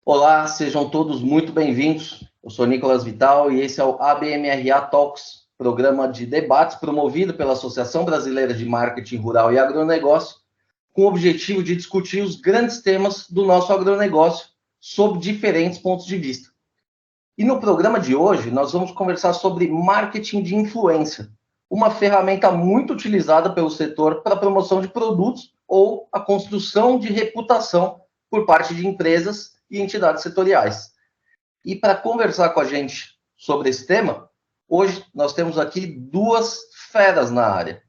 Olá, sejam todos muito bem-vindos. Eu sou Nicolas Vital e esse é o ABMRA Talks, programa de debates promovido pela Associação Brasileira de Marketing Rural e Agronegócio, com o objetivo de discutir os grandes temas do nosso agronegócio sob diferentes pontos de vista. E no programa de hoje, nós vamos conversar sobre marketing de influência, uma ferramenta muito utilizada pelo setor para a promoção de produtos ou a construção de reputação por parte de empresas e entidades setoriais. E para conversar com a gente sobre esse tema, hoje nós temos aqui duas feras na área.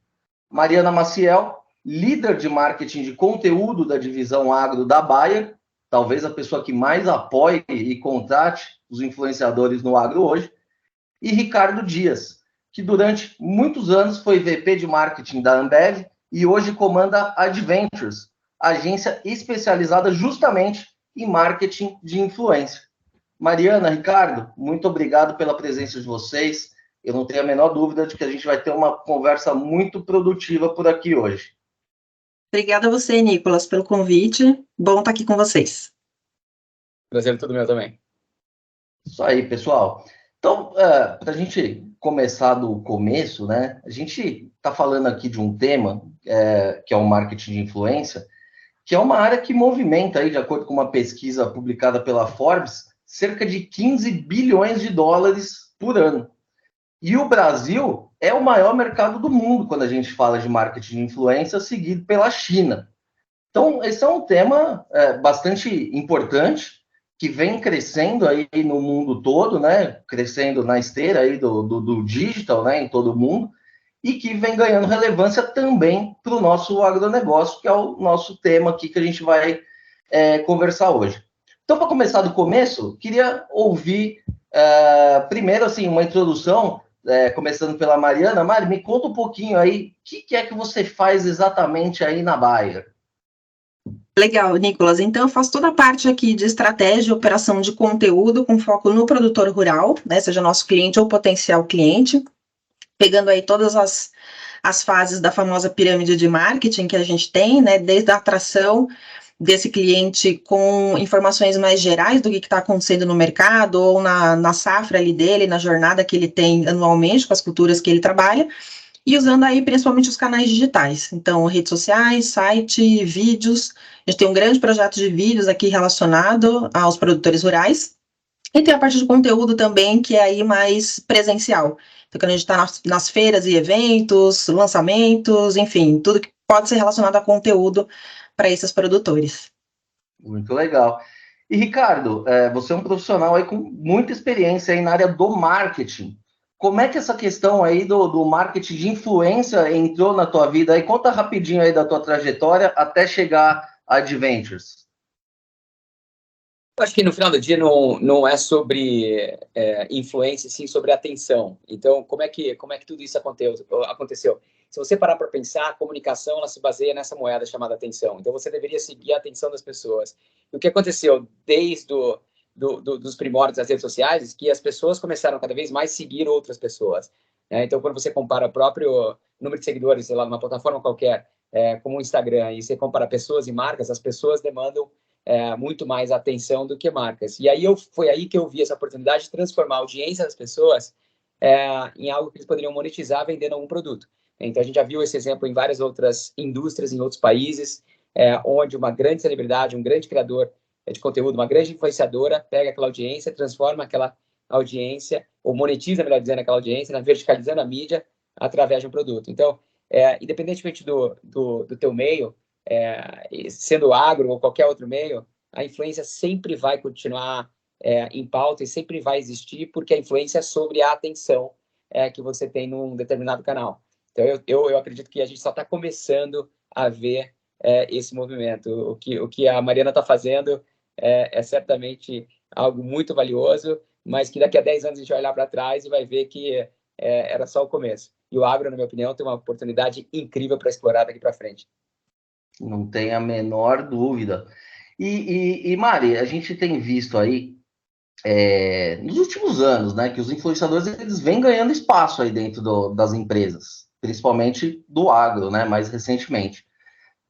Mariana Maciel, líder de marketing de conteúdo da divisão agro da Bayer, talvez a pessoa que mais apoie e contrate os influenciadores no agro hoje, e Ricardo Dias, que durante muitos anos foi VP de marketing da Ambev e hoje comanda a Adventures, agência especializada justamente em marketing de influência. Mariana, Ricardo, muito obrigado pela presença de vocês. Eu não tenho a menor dúvida de que a gente vai ter uma conversa muito produtiva por aqui hoje. Obrigada a você, Nicolas, pelo convite. Bom estar aqui com vocês. Prazer é todo meu também. Isso aí, pessoal. Então, para a gente começar do começo, né? A gente está falando aqui de um tema que é o marketing de influência, que é uma área que movimenta, aí, de acordo com uma pesquisa publicada pela Forbes, cerca de 15 bilhões de dólares por ano. E o Brasil é o maior mercado do mundo quando a gente fala de marketing de influência, seguido pela China. Então, esse é um tema bastante importante, que vem crescendo aí no mundo todo, né? Crescendo na esteira aí do digital, né? Em todo o mundo, e que vem ganhando relevância também para o nosso agronegócio, que é o nosso tema aqui que a gente vai conversar hoje. Então, para começar do começo, queria ouvir primeiro assim, uma introdução, começando pela Mariana. Mari, me conta um pouquinho aí, o que é que você faz exatamente aí na Bayer? Legal, Nicolas. Então, eu faço toda a parte aqui de estratégia e operação de conteúdo com foco no produtor rural, né, seja nosso cliente ou potencial cliente, pegando aí todas as fases da famosa pirâmide de marketing que a gente tem, né, desde a atração desse cliente com informações mais gerais do que está acontecendo no mercado ou na safra ali dele, na jornada que ele tem anualmente com as culturas que ele trabalha, e usando aí principalmente os canais digitais. Então, redes sociais, site, vídeos. A gente tem um grande projeto de vídeos aqui relacionado aos produtores rurais. E tem a parte de conteúdo também, que é aí mais presencial. Então, quando a gente está nas feiras e eventos, lançamentos, enfim, tudo que pode ser relacionado a conteúdo para esses produtores. Muito legal. E, Ricardo, você é um profissional aí com muita experiência aí na área do marketing. Como é que essa questão aí do marketing de influência entrou na tua vida? Aí, conta rapidinho aí da tua trajetória até chegar a Adventures. Eu acho que no final do dia não é sobre influência, sim sobre atenção. Então, como é que tudo isso aconteceu? Se você parar para pensar, a comunicação ela se baseia nessa moeda chamada atenção. Então, você deveria seguir a atenção das pessoas. E o que aconteceu desde dos primórdios das redes sociais é que as pessoas começaram cada vez mais a seguir outras pessoas. Então, quando você compara o próprio número de seguidores, sei lá, numa plataforma qualquer, como o Instagram, e você compara pessoas e marcas, as pessoas demandam muito mais atenção do que marcas. E aí foi aí que eu vi essa oportunidade de transformar a audiência das pessoas em algo que eles poderiam monetizar vendendo algum produto. Então, a gente já viu esse exemplo em várias outras indústrias, em outros países, onde uma grande celebridade, um grande criador de conteúdo, uma grande influenciadora, pega aquela audiência, transforma aquela audiência, ou monetiza, melhor dizendo, aquela audiência, verticalizando a mídia através de um produto. Então, independentemente do teu meio, sendo agro ou qualquer outro meio, a influência sempre vai continuar em pauta e sempre vai existir, porque a influência é sobre a atenção que você tem num determinado canal. Então, eu acredito que a gente só está começando a ver esse movimento. O que a Mariana está fazendo é certamente algo muito valioso, mas que daqui a 10 anos a gente vai olhar para trás e vai ver que era só o começo. E o agro, na minha opinião, tem uma oportunidade incrível para explorar daqui para frente. Não tem a menor dúvida. E Mari, a gente tem visto aí, nos últimos anos, né, que os influenciadores eles vêm ganhando espaço aí dentro das empresas, principalmente do agro, né, mais recentemente.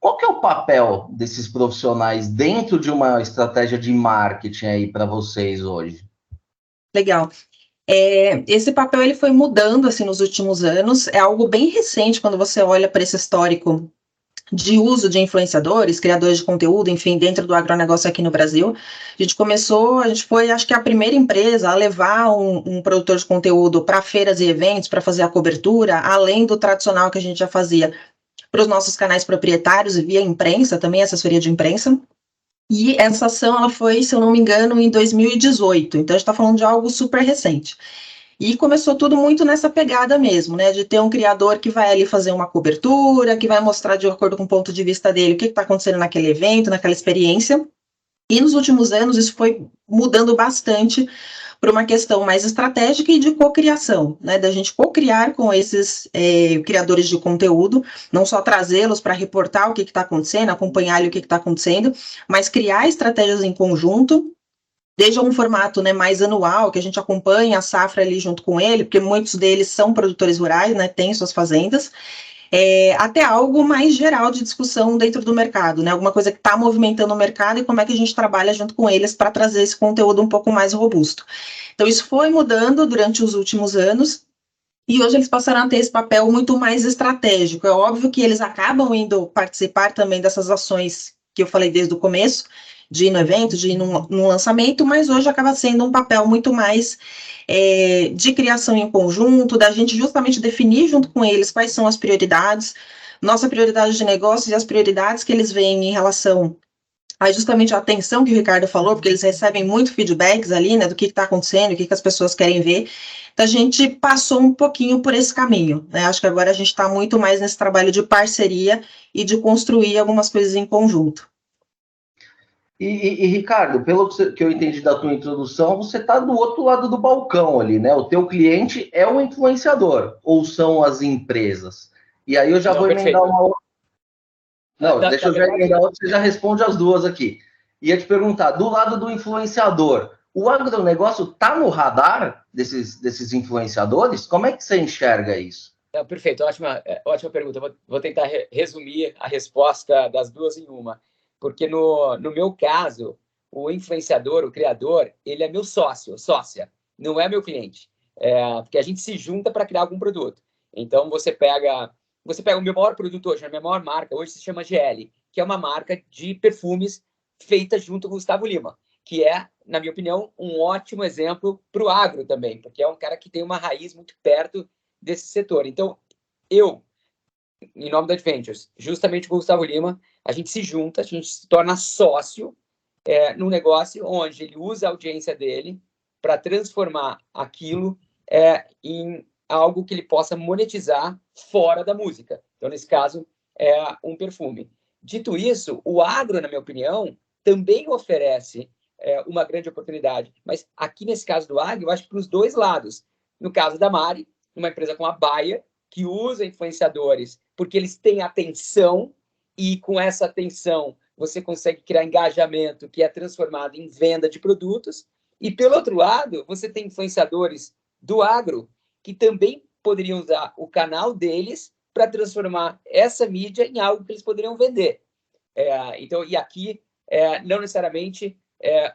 Qual que é o papel desses profissionais dentro de uma estratégia de marketing aí para vocês hoje? Legal. Esse papel ele foi mudando assim nos últimos anos, é algo bem recente quando você olha para esse histórico de uso de influenciadores, criadores de conteúdo, enfim, dentro do agronegócio aqui no Brasil. A gente foi, acho que a primeira empresa a levar um produtor de conteúdo para feiras e eventos, para fazer a cobertura, além do tradicional que a gente já fazia para os nossos canais proprietários e via imprensa, também assessoria de imprensa. E essa ação, ela foi, se eu não me engano, em 2018, então a gente está falando de algo super recente. E começou tudo muito nessa pegada mesmo, né, de ter um criador que vai ali fazer uma cobertura, que vai mostrar de acordo com o ponto de vista dele o que está acontecendo naquele evento, naquela experiência. E nos últimos anos isso foi mudando bastante para uma questão mais estratégica e de cocriação, né, da gente cocriar com esses criadores de conteúdo, não só trazê-los para reportar o que está acontecendo, acompanhar ali o que está acontecendo, mas criar estratégias em conjunto, desde um formato, né, mais anual, que a gente acompanha a safra ali junto com ele, porque muitos deles são produtores rurais, né, têm suas fazendas, até algo mais geral de discussão dentro do mercado, né, alguma coisa que está movimentando o mercado e como é que a gente trabalha junto com eles para trazer esse conteúdo um pouco mais robusto. Então, isso foi mudando durante os últimos anos, e hoje eles passaram a ter esse papel muito mais estratégico. É óbvio que eles acabam indo participar também dessas ações que eu falei desde o começo, de ir no evento, de ir num lançamento, mas hoje acaba sendo um papel muito mais de criação em conjunto, da gente justamente definir junto com eles quais são as prioridades, nossa prioridade de negócios e as prioridades que eles veem em relação a justamente a atenção que o Ricardo falou, porque eles recebem muito feedbacks ali, né, do que está acontecendo, o que as pessoas querem ver. Então, a gente passou um pouquinho por esse caminho, né? Acho que agora a gente está muito mais nesse trabalho de parceria e de construir algumas coisas em conjunto. E Ricardo, pelo que eu entendi da tua introdução, você está do outro lado do balcão ali, né? O teu cliente é o influenciador, ou são as empresas? E aí eu já vou emendar uma outra. Não, deixa eu já emendar outra, você já responde as duas aqui. Ia te perguntar, do lado do influenciador, o agronegócio está no radar desses influenciadores? Como é que você enxerga isso? Perfeito, ótima pergunta. Vou tentar resumir a resposta das duas em uma. Porque no meu caso, o influenciador, o criador, ele é meu sócia, não é meu cliente. Porque a gente se junta para criar algum produto. Então, você pega o meu maior produto hoje, a minha maior marca hoje se chama GL, que é uma marca de perfumes feita junto com o Gustavo Lima, que é, na minha opinião, um ótimo exemplo para o agro também, porque é um cara que tem uma raiz muito perto desse setor. Então, eu, em nome da Adventures, justamente com o Gustavo Lima, a gente se junta, a gente se torna sócio num negócio onde ele usa a audiência dele para transformar aquilo em algo que ele possa monetizar fora da música. Então, nesse caso, é um perfume. Dito isso, o agro, na minha opinião, também oferece uma grande oportunidade. Mas aqui, nesse caso do agro, eu acho que para os dois lados. No caso da Mari, uma empresa como a Bayer, que usa influenciadores porque eles têm atenção e com essa atenção você consegue criar engajamento que é transformado em venda de produtos. E, pelo outro lado, você tem influenciadores do agro que também poderiam usar o canal deles para transformar essa mídia em algo que eles poderiam vender. Então, e aqui, não necessariamente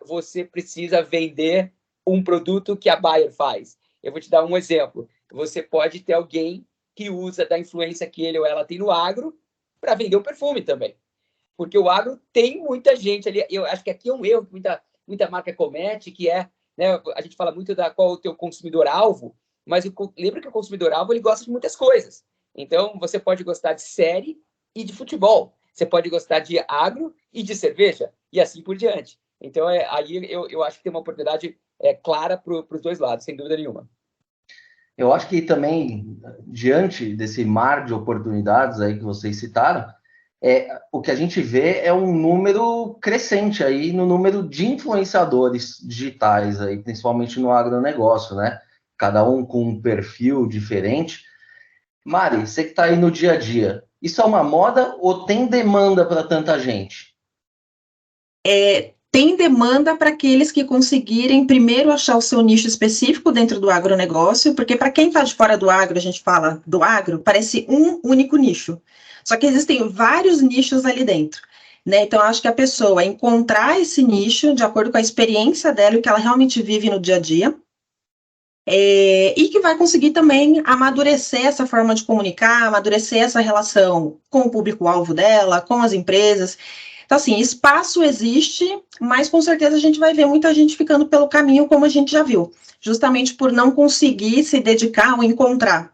você precisa vender um produto que a Bayer faz. Eu vou te dar um exemplo. Você pode ter alguém que usa da influência que ele ou ela tem no agro para vender um perfume também. Porque o agro tem muita gente ali. Eu acho que aqui é um erro que muita marca comete, que né, a gente fala muito da qual é o teu consumidor-alvo, mas lembra que o consumidor-alvo ele gosta de muitas coisas. Então, você pode gostar de série e de futebol. Você pode gostar de agro e de cerveja, e assim por diante. Então, aí eu acho que tem uma oportunidade clara para os dois lados, sem dúvida nenhuma. Eu acho que também, diante desse mar de oportunidades aí que vocês citaram, o que a gente vê é um número crescente aí no número de influenciadores digitais, aí, principalmente no agronegócio, né? Cada um com um perfil diferente. Mari, você que está aí no dia a dia, isso é uma moda ou tem demanda para tanta gente? Tem demanda para aqueles que conseguirem primeiro achar o seu nicho específico dentro do agronegócio, porque para quem está de fora do agro, a gente fala do agro, parece um único nicho. Só que existem vários nichos ali dentro, né? Então, eu acho que a pessoa encontrar esse nicho de acordo com a experiência dela e o que ela realmente vive no dia a dia, e que vai conseguir também amadurecer essa forma de comunicar, amadurecer essa relação com o público-alvo dela, com as empresas. Então, assim, espaço existe, mas com certeza a gente vai ver muita gente ficando pelo caminho, como a gente já viu, justamente por não conseguir se dedicar ou encontrar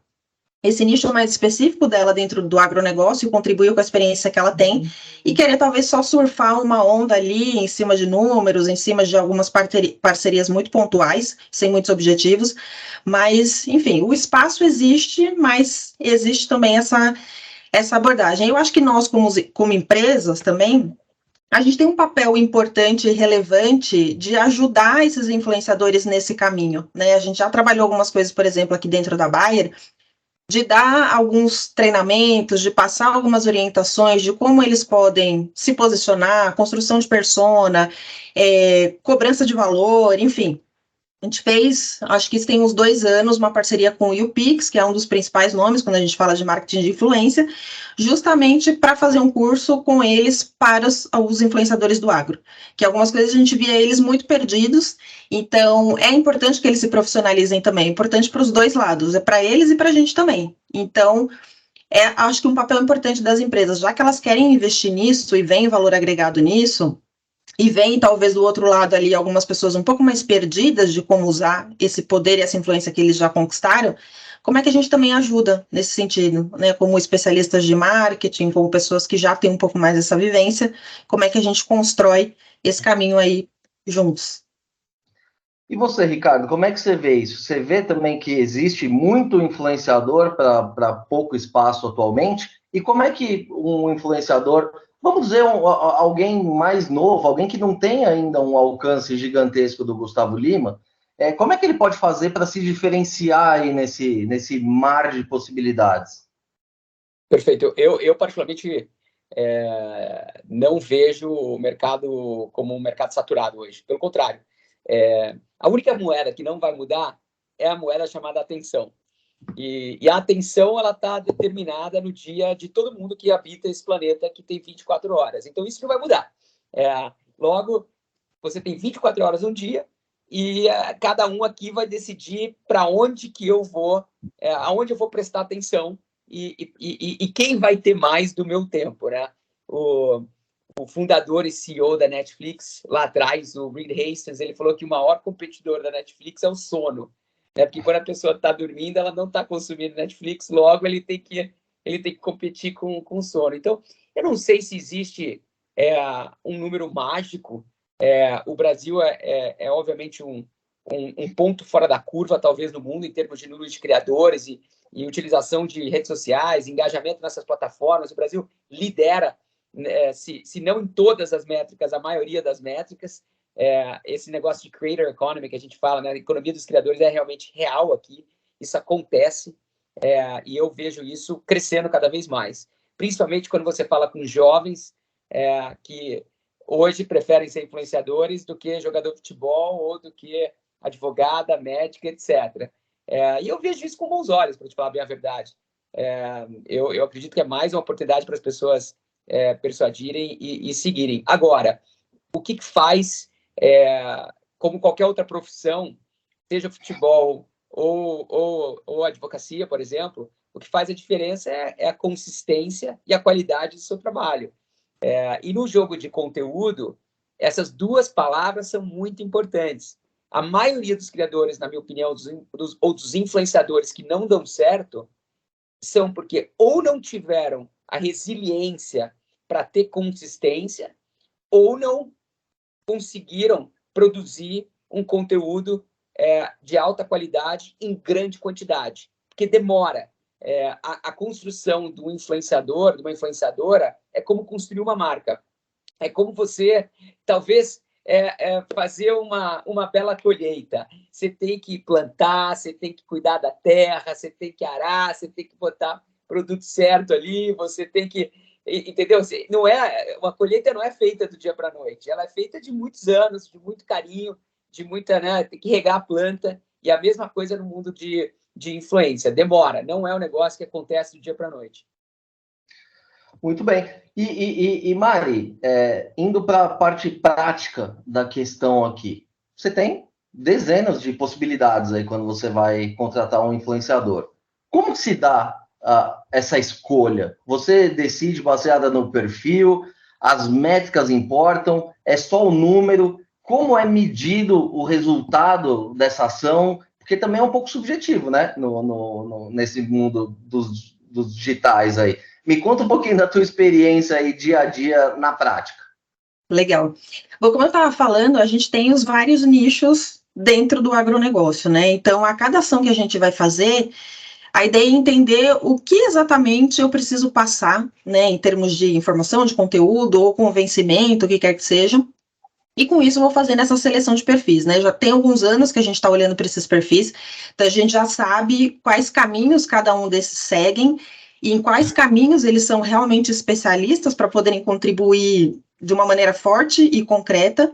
esse nicho mais específico dela dentro do agronegócio e contribuir com a experiência que ela tem, e querer talvez só surfar uma onda ali em cima de números, em cima de algumas parcerias muito pontuais, sem muitos objetivos, mas, enfim, o espaço existe, mas existe também essa abordagem. Eu acho que nós, como empresas também, a gente tem um papel importante e relevante de ajudar esses influenciadores nesse caminho, né? A gente já trabalhou algumas coisas, por exemplo, aqui dentro da Bayer, de dar alguns treinamentos, de passar algumas orientações de como eles podem se posicionar, construção de persona, cobrança de valor, enfim. A gente fez, acho que isso tem uns 2 anos, uma parceria com o YouPix, que é um dos principais nomes quando a gente fala de marketing de influência, justamente para fazer um curso com eles para os influenciadores do agro, que algumas coisas a gente via eles muito perdidos, então é importante que eles se profissionalizem também, é importante para os dois lados, é para eles e para a gente também. Então, acho que um papel importante das empresas, já que elas querem investir nisso e veem valor agregado nisso, e vem, talvez, do outro lado ali, algumas pessoas um pouco mais perdidas de como usar esse poder e essa influência que eles já conquistaram, como é que a gente também ajuda nesse sentido, né? Como especialistas de marketing, como pessoas que já têm um pouco mais dessa vivência, como é que a gente constrói esse caminho aí juntos? E você, Ricardo, como é que você vê isso? Você vê também que existe muito influenciador para pouco espaço atualmente? E como é que um influenciador, vamos dizer, alguém mais novo, alguém que não tem ainda um alcance gigantesco do Gustavo Lima, como é que ele pode fazer para se diferenciar aí nesse mar de possibilidades? Perfeito. Eu particularmente, não vejo o mercado como um mercado saturado hoje. Pelo contrário, a única moeda que não vai mudar é a moeda chamada atenção. E a atenção, ela está determinada no dia de todo mundo que habita esse planeta, que tem 24 horas. Então, isso não vai mudar. Logo, você tem 24 horas no dia e cada um aqui vai decidir para onde que eu vou, aonde eu vou prestar atenção e quem vai ter mais do meu tempo, né? O fundador e CEO da Netflix, lá atrás, o Reed Hastings, ele falou que o maior competidor da Netflix é o sono, né? Porque quando a pessoa está dormindo, ela não está consumindo Netflix, logo ele tem que competir com o sono. Então, eu não sei se existe um número mágico. O Brasil é obviamente um ponto fora da curva, talvez, no mundo, em termos de número de criadores e utilização de redes sociais, engajamento nessas plataformas. O Brasil lidera, se não em todas as métricas, a maioria das métricas. Esse negócio de creator economy que a gente fala, né? A economia dos criadores é realmente real aqui, isso acontece, e eu vejo isso crescendo cada vez mais, principalmente quando você fala com jovens que hoje preferem ser influenciadores do que jogador de futebol ou do que advogada, médica, etc. E eu vejo isso com bons olhos, para te falar bem a verdade. Eu acredito que é mais uma oportunidade para as pessoas persuadirem e seguirem. Agora, o que faz, como qualquer outra profissão, seja futebol ou advocacia, por exemplo, o que faz a diferença é a consistência e a qualidade do seu trabalho. E no jogo de conteúdo, essas duas palavras são muito importantes. A maioria dos criadores, na minha opinião, dos influenciadores que não dão certo, são porque ou não tiveram a resiliência para ter consistência, ou não conseguiram produzir um conteúdo de alta qualidade em grande quantidade, porque demora. A construção do influenciador, de uma influenciadora, é como construir uma marca. É como você, talvez, fazer uma bela colheita. Você tem que plantar, você tem que cuidar da terra, você tem que arar, você tem que botar produto certo ali, você tem que... Entendeu? Não uma colheita não é feita do dia para a noite, ela é feita de muitos anos, de muito carinho, de muita, né? Tem que regar a planta, e a mesma coisa no mundo de influência. Demora, não é um negócio que acontece do dia para a noite. Muito bem. E Mari, indo para a parte prática da questão aqui, você tem dezenas de possibilidades aí quando você vai contratar um influenciador. Como se dá essa escolha? Você decide baseada no perfil, as métricas importam, é só o número? Como é medido o resultado dessa ação? Porque também é um pouco subjetivo, né? Nesse mundo dos digitais aí. Me conta um pouquinho da tua experiência aí dia a dia na prática. Legal. Bom, como eu estava falando, a gente tem os vários nichos dentro do agronegócio, né? Então, a cada ação que a gente vai fazer, a ideia é entender o que exatamente eu preciso passar, né, em termos de informação, de conteúdo ou convencimento, o que quer que seja. E com isso eu vou fazendo essa seleção de perfis, né? Já tem alguns anos que a gente está olhando para esses perfis, então a gente já sabe quais caminhos cada um desses seguem e em quais caminhos eles são realmente especialistas para poderem contribuir de uma maneira forte e concreta.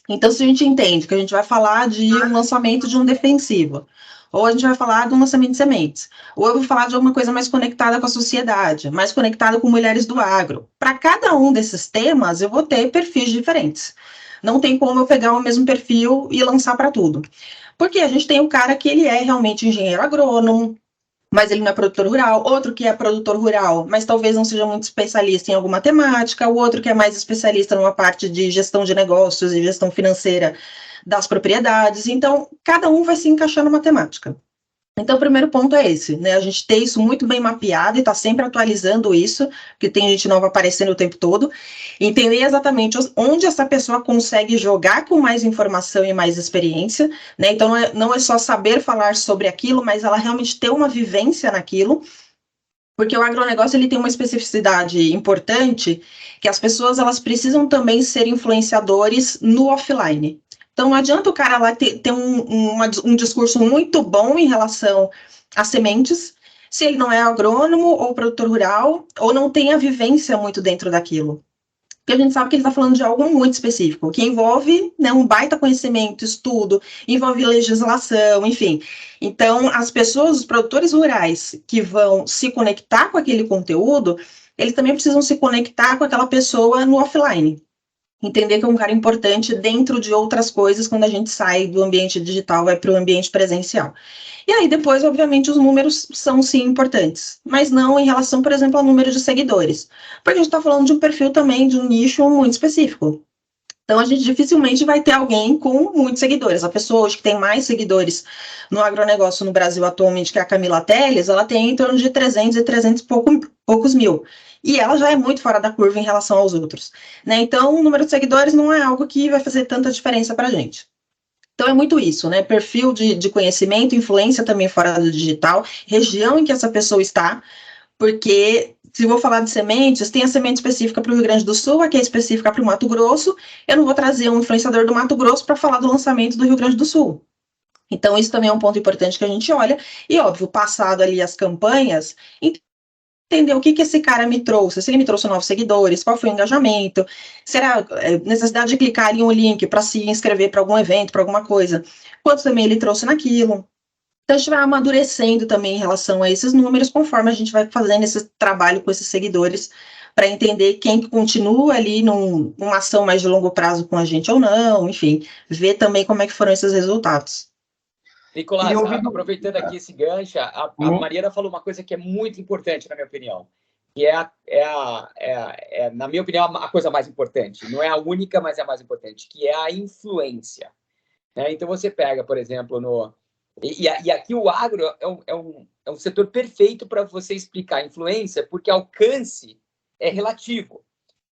Então, se a gente entende que a gente vai falar de um lançamento de um defensivo, ou a gente vai falar de um lançamento de sementes, ou eu vou falar de alguma coisa mais conectada com a sociedade, mais conectada com mulheres do agro. Para cada um desses temas, eu vou ter perfis diferentes. Não tem como eu pegar o mesmo perfil e lançar para tudo. Porque a gente tem o cara que ele é realmente engenheiro agrônomo, mas ele não é produtor rural, outro que é produtor rural, mas talvez não seja muito especialista em alguma temática, o outro que é mais especialista numa parte de gestão de negócios e gestão financeira das propriedades. Então, cada um vai se encaixar numa temática. Então, o primeiro ponto é esse, né? A gente ter isso muito bem mapeado e tá sempre atualizando isso, porque tem gente nova aparecendo o tempo todo. Entender exatamente onde essa pessoa consegue jogar com mais informação e mais experiência, né? Então, não é só saber falar sobre aquilo, mas ela realmente ter uma vivência naquilo. Porque o agronegócio ele tem uma especificidade importante, que as pessoas elas precisam também ser influenciadores no offline. Então não adianta o cara lá ter um discurso muito bom em relação às sementes, se ele não é agrônomo ou produtor rural, ou não tem a vivência muito dentro daquilo. Porque a gente sabe que ele está falando de algo muito específico, que envolve, né, um baita conhecimento, estudo, envolve legislação, enfim. Então, as pessoas, os produtores rurais que vão se conectar com aquele conteúdo, eles também precisam se conectar com aquela pessoa no offline. Entender que é um cara importante dentro de outras coisas quando a gente sai do ambiente digital, vai para o ambiente presencial. E aí, depois, obviamente, os números são sim importantes, mas não em relação, por exemplo, ao número de seguidores. Porque a gente está falando de um perfil também, de um nicho muito específico. Então, a gente dificilmente vai ter alguém com muitos seguidores. A pessoa hoje que tem mais seguidores no agronegócio no Brasil atualmente, que é a Camila Telles, ela tem em torno de 300 e 300 poucos mil. E ela já é muito fora da curva em relação aos outros, né? Então, o número de seguidores não é algo que vai fazer tanta diferença para a gente. Então, é muito isso, né? Perfil de conhecimento, influência também fora do digital, região em que essa pessoa está, porque se vou falar de sementes, tem a semente específica para o Rio Grande do Sul, a que é específica para o Mato Grosso, eu não vou trazer um influenciador do Mato Grosso para falar do lançamento do Rio Grande do Sul. Então, isso também é um ponto importante que a gente olha, e óbvio, passado ali as campanhas, entender o que esse cara me trouxe, se ele me trouxe novos seguidores, qual foi o engajamento, será necessidade de clicar em um link para se inscrever para algum evento, para alguma coisa, quanto também ele trouxe naquilo. Então, a gente vai amadurecendo também em relação a esses números, conforme a gente vai fazendo esse trabalho com esses seguidores, para entender quem continua ali numa ação mais de longo prazo com a gente ou não, enfim, ver também como é que foram esses resultados. Nicolás, aproveitando aqui esse gancho, a Mariana falou uma coisa que é muito importante, na minha opinião, que na minha opinião, a coisa mais importante. Não é a única, mas é a mais importante, que é a influência. Né? Então, você pega, por exemplo, E aqui o agro é um setor perfeito para você explicar a influência, porque alcance é relativo.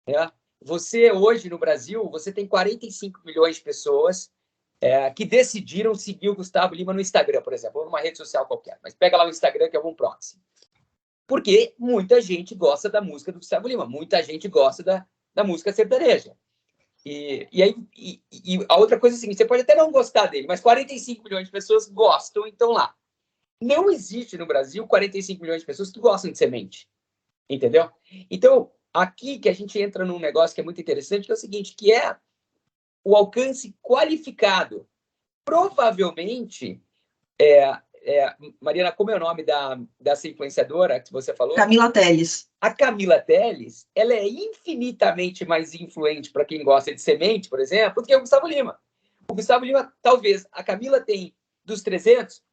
Né? Você, hoje, no Brasil, você tem 45 milhões de pessoas que decidiram seguir o Gustavo Lima no Instagram, por exemplo, ou numa rede social qualquer. Mas pega lá o Instagram, que é um proxy. Porque muita gente gosta da música do Gustavo Lima, muita gente gosta da música sertaneja. E a outra coisa é a seguinte, você pode até não gostar dele, mas 45 milhões de pessoas gostam, então lá. Não existe no Brasil 45 milhões de pessoas que gostam de semente. Entendeu? Então, aqui que a gente entra num negócio que é muito interessante, que é o seguinte, que é o alcance qualificado. Provavelmente, Mariana, como é o nome dessa influenciadora que você falou? Camila Teles. A Camila Teles, ela é infinitamente mais influente para quem gosta de semente, por exemplo, do que o Gustavo Lima. O Gustavo Lima, talvez, a Camila tem dos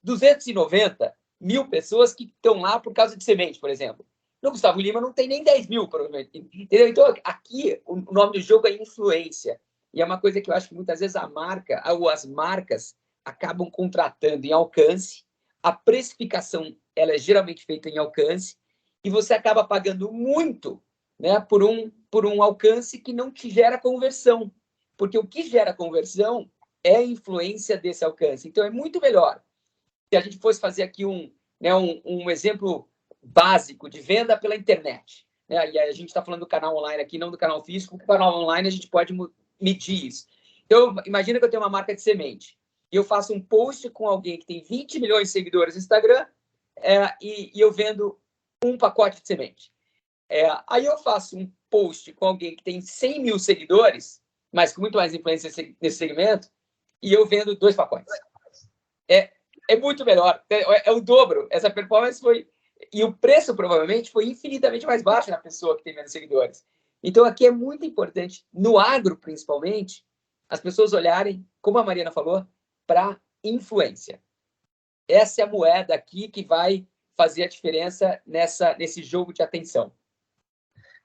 290 mil pessoas que estão lá por causa de semente, por exemplo. No Gustavo Lima não tem nem 10 mil, provavelmente. Entendeu? Então, aqui, o nome do jogo é influência. E é uma coisa que eu acho que muitas vezes a marca, ou as marcas, acabam contratando em alcance. A precificação, ela é geralmente feita em alcance. E você acaba pagando muito, né, por um alcance que não te gera conversão. Porque o que gera conversão é a influência desse alcance. Então, é muito melhor se a gente fosse fazer aqui um exemplo básico de venda pela internet. Né? E a gente está falando do canal online aqui, não do canal físico. O canal online a gente pode medir isso. Então, imagina que eu tenho uma marca de semente e eu faço um post com alguém que tem 20 milhões de seguidores no Instagram e eu vendo um pacote de semente. Aí eu faço um post com alguém que tem 100 mil seguidores, mas com muito mais influência nesse segmento, e eu vendo 2 pacotes. É muito melhor, é o dobro. Essa performance foi... E o preço, provavelmente, foi infinitamente mais baixo na pessoa que tem menos seguidores. Então, aqui é muito importante, no agro, principalmente, as pessoas olharem, como a Mariana falou, para influência. Essa é a moeda aqui que vai fazer a diferença nesse jogo de atenção.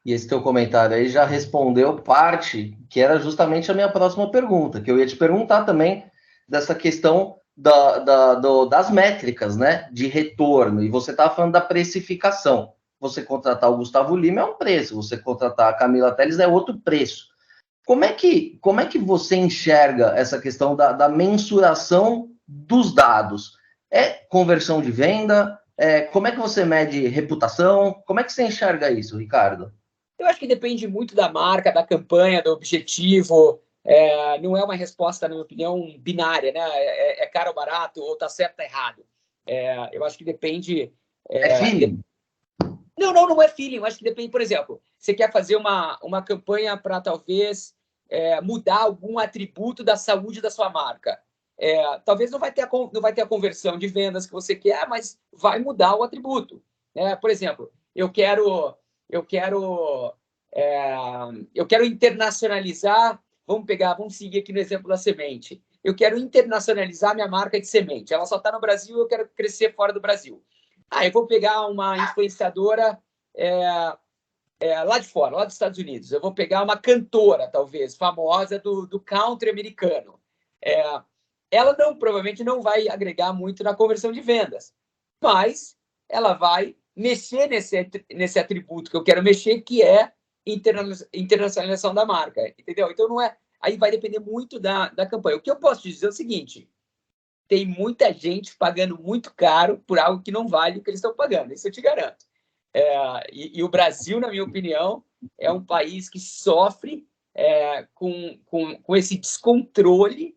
E esse teu comentário aí já respondeu parte, que era justamente a minha próxima pergunta, que eu ia te perguntar também dessa questão das métricas, né, de retorno. E você estava falando da precificação. Você contratar o Gustavo Lima é um preço, você contratar a Camila Teles é outro preço. Como é que você enxerga essa questão da mensuração dos dados? É conversão de venda? Como é que você mede reputação? Como é que você enxerga isso, Ricardo? Eu acho que depende muito da marca, da campanha, do objetivo. Não é uma resposta, na minha opinião, binária, né? É caro ou barato, ou está certo ou errado. Eu acho que depende... feeling? Não é feeling. Eu acho que depende, por exemplo, você quer fazer uma campanha para talvez mudar algum atributo da saúde da sua marca. Talvez não vai ter a conversão de vendas que você quer, mas vai mudar o atributo. Por exemplo, eu quero internacionalizar. Vamos seguir aqui no exemplo da semente. Eu quero internacionalizar minha marca de semente. Ela só está no Brasil, eu quero crescer fora do Brasil. Eu vou pegar uma influenciadora lá de fora, lá dos Estados Unidos. Eu vou pegar uma cantora, talvez, famosa do country americano. Ela provavelmente não vai agregar muito na conversão de vendas, mas ela vai mexer nesse atributo que eu quero mexer, que é internacionalização da marca, entendeu? Então, não é... Aí vai depender muito da campanha. O que eu posso dizer é o seguinte: tem muita gente pagando muito caro por algo que não vale o que eles estão pagando, isso eu te garanto. E o Brasil, na minha opinião, é um país que sofre com esse descontrole,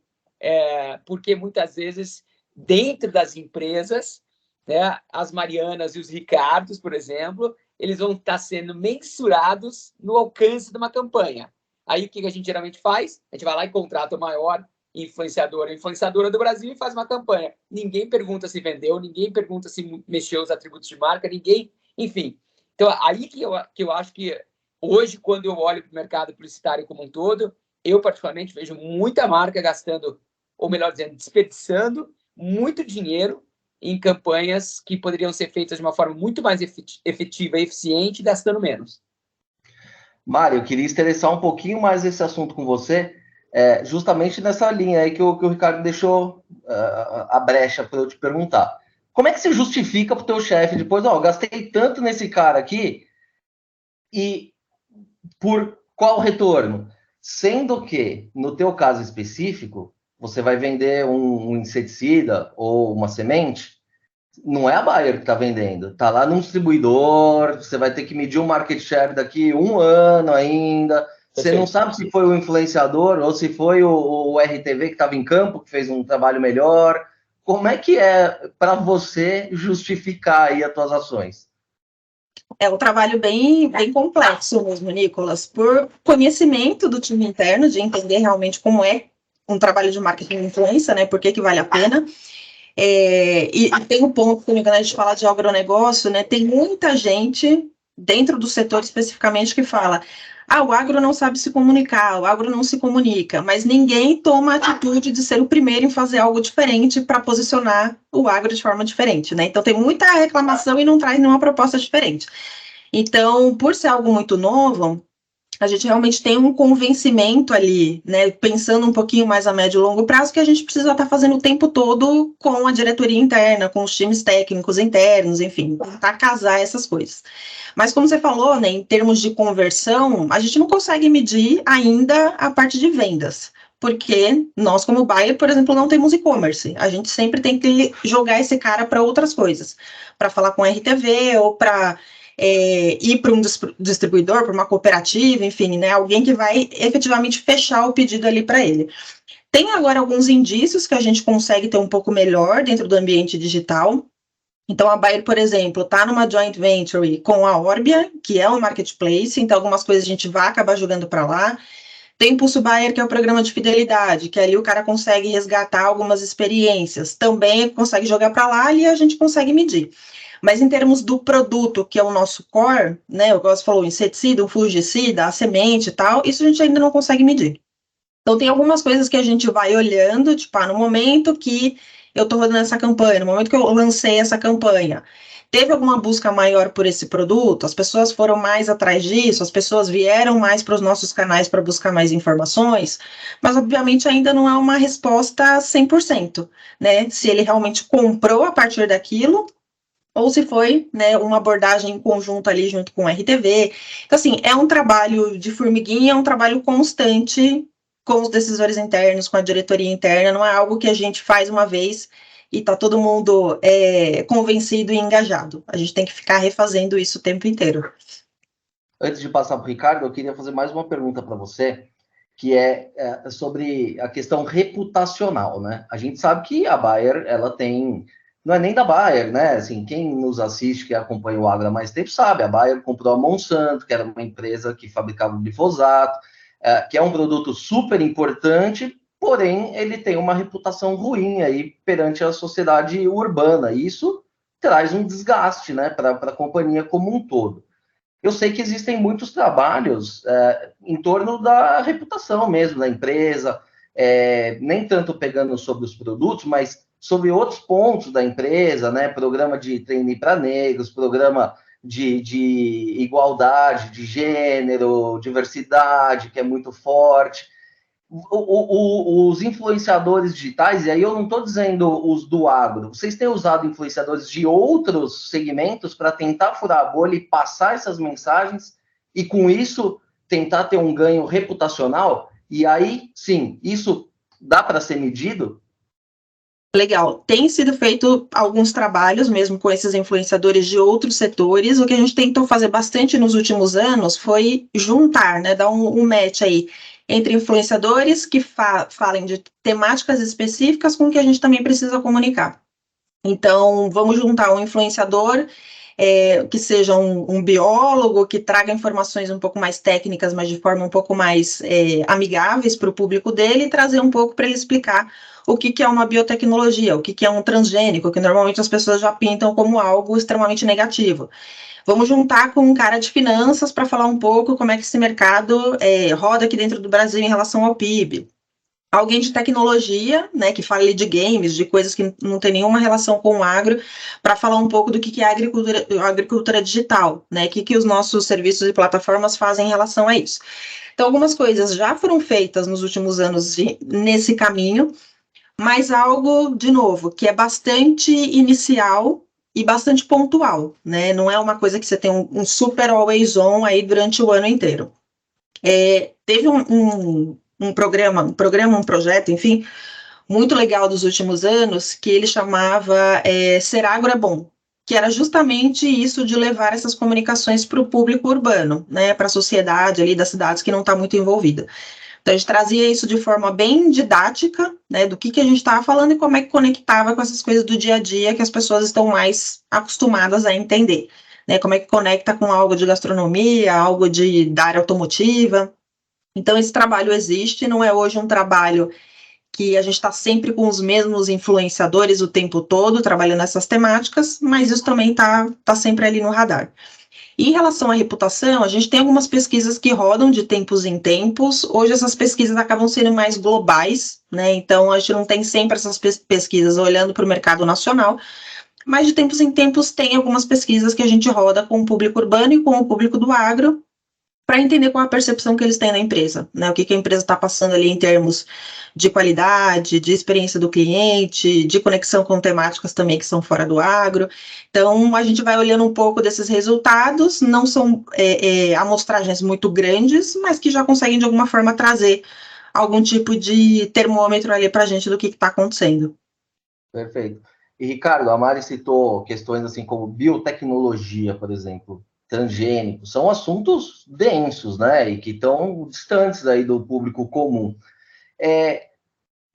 porque muitas vezes, dentro das empresas, né, as Marianas e os Ricardos, por exemplo, eles vão estar sendo mensurados no alcance de uma campanha. Aí, o que a gente geralmente faz? A gente vai lá e contrata o maior influenciadora do Brasil e faz uma campanha. Ninguém pergunta se vendeu, ninguém pergunta se mexeu os atributos de marca, ninguém... Enfim. Então, aí que eu acho que hoje, quando eu olho para o mercado publicitário como um todo, eu, particularmente, vejo muita marca gastando, ou melhor dizendo, desperdiçando muito dinheiro em campanhas que poderiam ser feitas de uma forma muito mais efetiva e eficiente, gastando menos. Mário, eu queria interessar um pouquinho mais esse assunto com você, justamente nessa linha aí que o Ricardo deixou a brecha para eu te perguntar. Como é que você justifica para o teu chefe depois, gastei tanto nesse cara aqui e por qual retorno? Sendo que, no teu caso específico, você vai vender um inseticida ou uma semente, não é a Bayer que está vendendo, está lá num distribuidor, você vai ter que medir o market share daqui 1 ano ainda, você não sabe se foi o influenciador ou se foi o RTV que estava em campo, que fez um trabalho melhor. Como é que é para você justificar aí as tuas ações? É um trabalho bem complexo mesmo, Nicolas, por conhecimento do time interno, de entender realmente como é um trabalho de marketing de influência, né, por que vale a pena. E tem um ponto, quando a gente fala de agronegócio, né, tem muita gente dentro do setor especificamente que fala: o agro não sabe se comunicar, o agro não se comunica, mas ninguém toma a atitude de ser o primeiro em fazer algo diferente para posicionar o agro de forma diferente, né? Então tem muita reclamação e não traz nenhuma proposta diferente. Então, por ser algo muito novo, a gente realmente tem um convencimento ali, né, pensando um pouquinho mais a médio e longo prazo, que a gente precisa estar fazendo o tempo todo com a diretoria interna, com os times técnicos internos, enfim, tentar casar essas coisas. Mas como você falou, né, em termos de conversão, a gente não consegue medir ainda a parte de vendas, porque nós, como buyer, por exemplo, não temos e-commerce. A gente sempre tem que jogar esse cara para outras coisas, para falar com RTV ou para ir para um distribuidor, para uma cooperativa, enfim, né, alguém que vai efetivamente fechar o pedido ali para ele. Tem agora alguns indícios que a gente consegue ter um pouco melhor dentro do ambiente digital. Então, a Bayer, por exemplo, está numa joint venture com a Orbia, que é um marketplace, então algumas coisas a gente vai acabar jogando para lá. Tem o Pulso Bayer, que é o programa de fidelidade, que ali o cara consegue resgatar algumas experiências, também consegue jogar para lá e a gente consegue medir. Mas em termos do produto, que é o nosso core, né, o que você falou, o inseticida, o fungicida, a semente e tal, isso a gente ainda não consegue medir. Então, tem algumas coisas que a gente vai olhando, tipo, no momento que eu estou rodando essa campanha, no momento que eu lancei essa campanha, teve alguma busca maior por esse produto? As pessoas foram mais atrás disso? As pessoas vieram mais para os nossos canais para buscar mais informações? Mas, obviamente, ainda não é uma resposta 100%, né? Se ele realmente comprou a partir daquilo, ou se foi, né, uma abordagem em conjunto ali junto com o RTV. Então, assim, é um trabalho de formiguinha, é um trabalho constante com os decisores internos, com a diretoria interna, não é algo que a gente faz uma vez e está todo mundo convencido e engajado. A gente tem que ficar refazendo isso o tempo inteiro. Antes de passar para o Ricardo, eu queria fazer mais uma pergunta para você, que é sobre a questão reputacional, né? A gente sabe que a Bayer, ela tem... Não é nem da Bayer, né? Assim, quem nos assiste, que acompanha o agro há mais tempo, sabe. A Bayer comprou a Monsanto, que era uma empresa que fabricava o glifosato, que é um produto super importante, porém, ele tem uma reputação ruim aí perante a sociedade urbana. E isso traz um desgaste, né, para a companhia como um todo. Eu sei que existem muitos trabalhos em torno da reputação mesmo da empresa, nem tanto pegando sobre os produtos, mas sobre outros pontos da empresa, né? Programa de trainee para negros, programa de igualdade, de gênero, diversidade, que é muito forte. Os influenciadores digitais, e aí eu não estou dizendo os do agro, vocês têm usado influenciadores de outros segmentos para tentar furar a bolha e passar essas mensagens, e com isso tentar ter um ganho reputacional? E aí, sim, isso dá para ser medido? Legal. Tem sido feito alguns trabalhos mesmo com esses influenciadores de outros setores. O que a gente tentou fazer bastante nos últimos anos foi juntar, né, dar um match aí entre influenciadores que falem de temáticas específicas com o que a gente também precisa comunicar. Então, vamos juntar um influenciador que seja um biólogo, que traga informações um pouco mais técnicas, mas de forma um pouco mais amigáveis para o público dele, e trazer um pouco para ele explicar o que é uma biotecnologia, o que é um transgênico, que normalmente as pessoas já pintam como algo extremamente negativo. Vamos juntar com um cara de finanças para falar um pouco como é que esse mercado roda aqui dentro do Brasil em relação ao PIB. Alguém de tecnologia, né, que fale de games, de coisas que não tem nenhuma relação com o agro, para falar um pouco do que é a agricultura digital, né, o que os nossos serviços e plataformas fazem em relação a isso. Então, algumas coisas já foram feitas nos últimos anos nesse caminho, mas algo, de novo, que é bastante inicial e bastante pontual, né? Não é uma coisa que você tem um super always on aí durante o ano inteiro. Teve um projeto, enfim, muito legal dos últimos anos, que ele chamava Ser Agro é Bom, que era justamente isso de levar essas comunicações para o público urbano, né? Para a sociedade ali das cidades que não está muito envolvida. Então, a gente trazia isso de forma bem didática, né, do que a gente estava falando e como é que conectava com essas coisas do dia a dia que as pessoas estão mais acostumadas a entender, né, como é que conecta com algo de gastronomia, algo da área automotiva. Então, esse trabalho existe, não é hoje um trabalho que a gente está sempre com os mesmos influenciadores o tempo todo, trabalhando essas temáticas, mas isso também tá sempre ali no radar. E em relação à reputação, a gente tem algumas pesquisas que rodam de tempos em tempos. Hoje essas pesquisas acabam sendo mais globais, né? Então a gente não tem sempre essas pesquisas olhando para o mercado nacional, mas de tempos em tempos tem algumas pesquisas que a gente roda com o público urbano e com o público do agro, para entender qual a percepção que eles têm da empresa, né? O que a empresa está passando ali em termos de qualidade, de experiência do cliente, de conexão com temáticas também que são fora do agro. Então, a gente vai olhando um pouco desses resultados, não são amostragens muito grandes, mas que já conseguem, de alguma forma, trazer algum tipo de termômetro ali para a gente do que está acontecendo. Perfeito. E, Ricardo, a Mari citou questões assim como biotecnologia, por exemplo, transgênicos, são assuntos densos, né, e que estão distantes aí do público comum.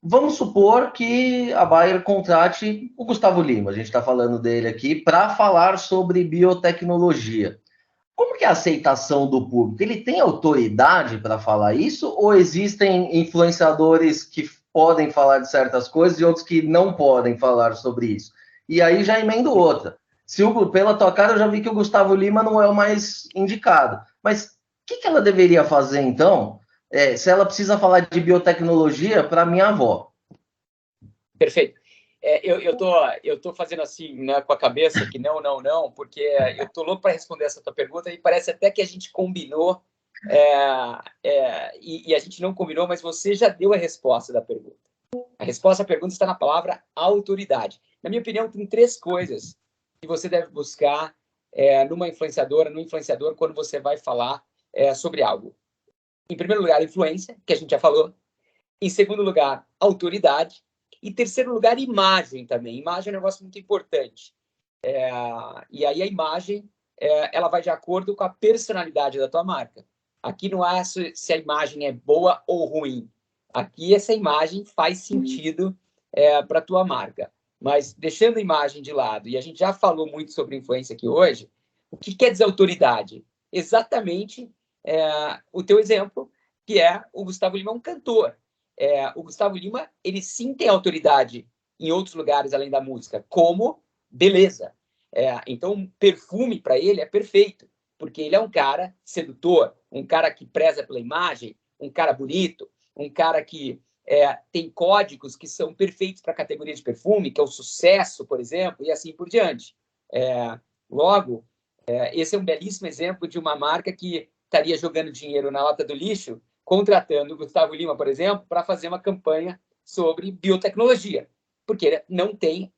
Vamos supor que a Bayer contrate o Gustavo Lima, a gente está falando dele aqui, para falar sobre biotecnologia. Como que é a aceitação do público? Ele tem autoridade para falar isso ou existem influenciadores que podem falar de certas coisas e outros que não podem falar sobre isso? E aí já emendo outra. Pela tua cara eu já vi que o Gustavo Lima não é o mais indicado. Mas o que ela deveria fazer então, se ela precisa falar de biotecnologia para minha avó? Perfeito. Eu tô fazendo assim, né, com a cabeça que não, porque eu tô louco para responder essa tua pergunta e parece até que a gente combinou e a gente não combinou, mas você já deu a resposta da pergunta. A resposta à pergunta está na palavra autoridade. Na minha opinião, tem 3 coisas que você deve buscar numa influenciadora, no influenciador, quando você vai falar sobre algo. Em primeiro lugar, influência, que a gente já falou. Em segundo lugar, autoridade. E terceiro lugar, imagem também. Imagem é um negócio muito importante. E aí a imagem, ela vai de acordo com a personalidade da tua marca. Aqui não é se a imagem é boa ou ruim. Aqui essa imagem faz sentido para a tua marca. Mas deixando a imagem de lado, e a gente já falou muito sobre influência aqui hoje, o que quer dizer autoridade? Exatamente o teu exemplo, que é o Gustavo Lima, um cantor. O Gustavo Lima, ele sim tem autoridade em outros lugares além da música, como beleza. Então, perfume para ele é perfeito, porque ele é um cara sedutor, um cara que preza pela imagem, um cara bonito, um cara que tem códigos que são perfeitos para a categoria de perfume, que é o sucesso, por exemplo, e assim por diante. Logo, esse é um belíssimo exemplo de uma marca que estaria jogando dinheiro na lata do lixo, contratando o Gustavo Lima, por exemplo, para fazer uma campanha sobre biotecnologia, porque não tem,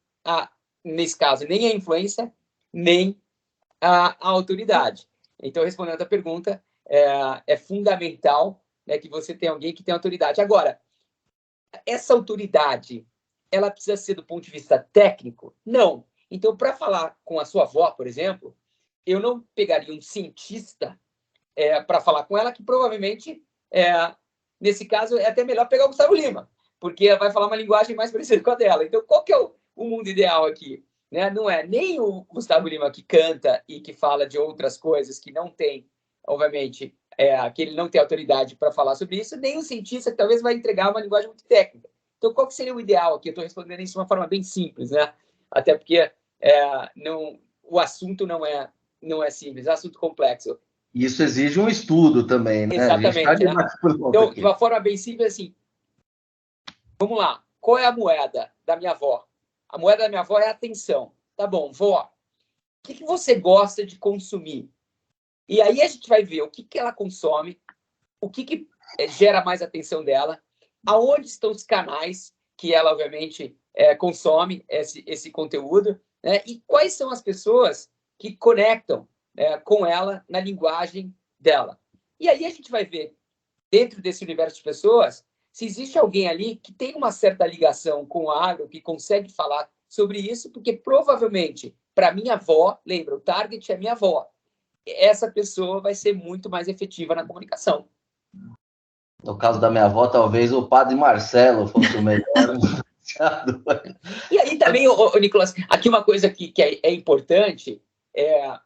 nesse caso, nem a influência, nem a autoridade. Então, respondendo a pergunta, é fundamental, né, que você tenha alguém que tenha autoridade. Agora, essa autoridade, ela precisa ser do ponto de vista técnico? Não. Então, para falar com a sua avó, por exemplo, eu não pegaria um cientista para falar com ela, que provavelmente, nesse caso, é até melhor pegar o Gustavo Lima, porque ela vai falar uma linguagem mais parecida com a dela. Então, qual que é o mundo ideal aqui? Né? Não é nem o Gustavo Lima que canta e que fala de outras coisas que não tem, obviamente, que ele não tem autoridade para falar sobre isso, nem o cientista que talvez vai entregar uma linguagem muito técnica. Então, qual que seria o ideal aqui? Eu estou respondendo isso de uma forma bem simples, né? Até porque o assunto não é simples, é um assunto complexo. Isso exige um estudo também, né? Exatamente. A gente tá então, de uma forma bem simples, assim, vamos lá. Qual é a moeda da minha avó? A moeda da minha avó é a atenção. Tá bom, vó, o que você gosta de consumir? E aí a gente vai ver o que ela consome, o que gera mais atenção dela, aonde estão os canais que ela, obviamente, consome esse conteúdo, né? E quais são as pessoas que conectam com ela na linguagem dela. E aí a gente vai ver, dentro desse universo de pessoas, se existe alguém ali que tem uma certa ligação com o agro, que consegue falar sobre isso, porque provavelmente, para minha avó, lembra, o target é minha avó, essa pessoa vai ser muito mais efetiva na comunicação. No caso da minha avó, talvez o padre Marcelo fosse o melhor. E aí também, Nicolas, aqui uma coisa que é importante,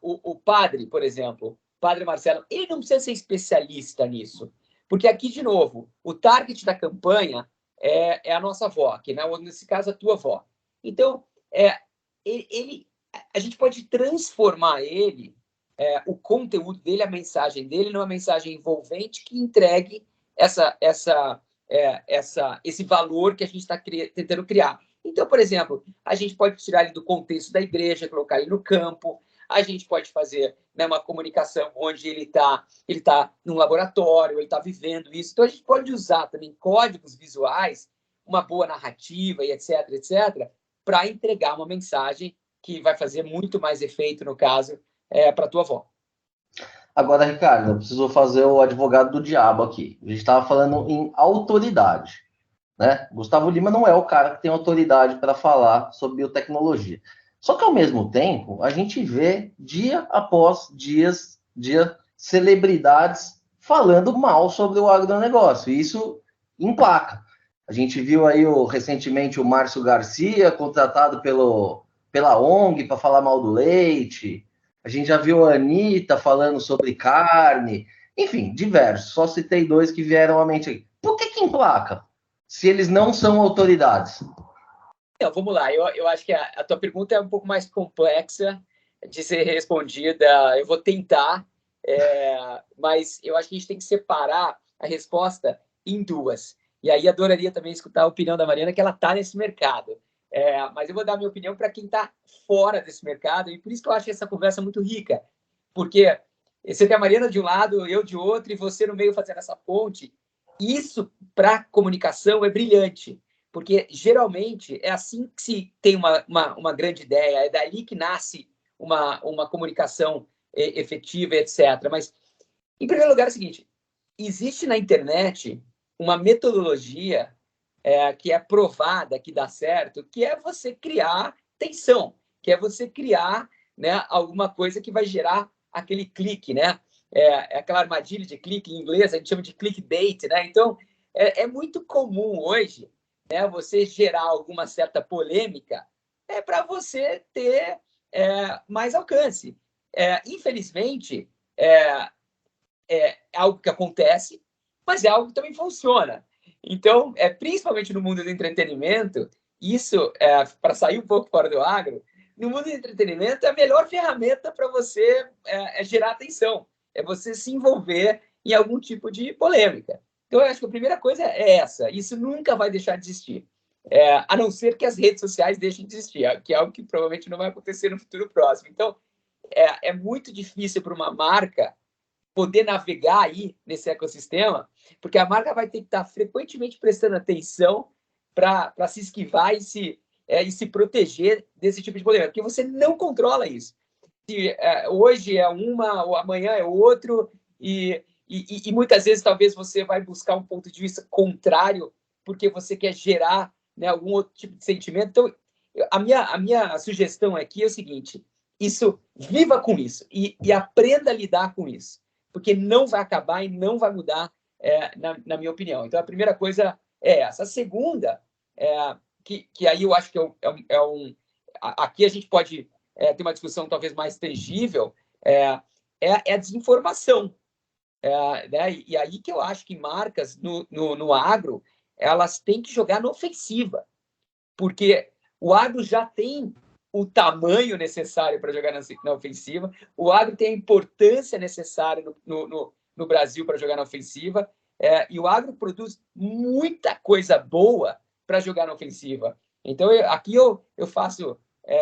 o padre, por exemplo, o padre Marcelo, ele não precisa ser especialista nisso, porque aqui, de novo, o target da campanha é a nossa avó, que, né, nesse caso, a tua avó. Então, a gente pode transformar o conteúdo dele, a mensagem dele, numa mensagem envolvente que entregue esse valor que a gente está tentando criar. Então, por exemplo, a gente pode tirar ele do contexto da igreja, colocar ele no campo. A gente pode fazer, né, uma comunicação onde ele tá num laboratório, ele está vivendo isso. Então, a gente pode usar também códigos visuais, uma boa narrativa e etc., para entregar uma mensagem que vai fazer muito mais efeito, no caso, para a tua avó. Agora, Ricardo, eu preciso fazer o advogado do diabo aqui. A gente estava falando em autoridade, né? Gustavo Lima não é o cara que tem autoridade para falar sobre biotecnologia. Só que, ao mesmo tempo, a gente vê dia após dia celebridades falando mal sobre o agronegócio. E isso emplaca. A gente viu aí recentemente o Márcio Garcia, contratado pela ONG para falar mal do leite. A gente já viu a Anitta falando sobre carne. Enfim, diversos. Só citei 2 que vieram à mente aí. Por que emplaca? Se eles não são autoridades? Então, vamos lá. Eu acho que a tua pergunta é um pouco mais complexa de ser respondida. Eu vou tentar, mas eu acho que a gente tem que separar a resposta em 2. E aí adoraria também escutar a opinião da Mariana, que ela está nesse mercado. Mas eu vou dar a minha opinião para quem está fora desse mercado, e por isso que eu acho essa conversa muito rica. Porque você tem a Mariana de um lado, eu de outro, e você no meio fazendo essa ponte. Isso, para comunicação, é brilhante. Porque, geralmente, é assim que se tem uma grande ideia, é dali que nasce uma comunicação efetiva, etc. Mas, em primeiro lugar, é o seguinte, existe na internet uma metodologia que é provada, que dá certo, que é você criar tensão, que é você criar, né, alguma coisa que vai gerar aquele clique, né? Aquela armadilha de clique, em inglês a gente chama de clickbait, né? Então, é muito comum hoje, né, você gerar alguma certa polêmica para você ter mais alcance. Infelizmente, é algo que acontece, mas é algo que também funciona. Então, principalmente no mundo do entretenimento, isso, para sair um pouco fora do agro, no mundo do entretenimento, a melhor ferramenta para você gerar atenção, é você se envolver em algum tipo de polêmica. Então, eu acho que a primeira coisa é essa, isso nunca vai deixar de existir, a não ser que as redes sociais deixem de existir, que é algo que provavelmente não vai acontecer no futuro próximo. Então, é muito difícil para uma marca poder navegar aí nesse ecossistema, porque a marca vai ter que estar frequentemente prestando atenção para se esquivar e se proteger desse tipo de problema, porque você não controla isso. Hoje é uma, ou amanhã é outro, e muitas vezes talvez você vai buscar um ponto de vista contrário, porque você quer gerar, né, algum outro tipo de sentimento. Então, a minha sugestão aqui é o seguinte, viva com isso e aprenda a lidar com isso, porque não vai acabar e não vai mudar, na minha opinião. Então, a primeira coisa é essa. A segunda, que aí eu acho que aqui a gente pode ter uma discussão talvez mais tangível, é a desinformação. Né? E aí que eu acho que marcas no agro, elas têm que jogar na ofensiva, porque o agro já tem o tamanho necessário para jogar na ofensiva, o agro tem a importância necessária no Brasil para jogar na ofensiva, e o agro produz muita coisa boa para jogar na ofensiva. Então, aqui eu faço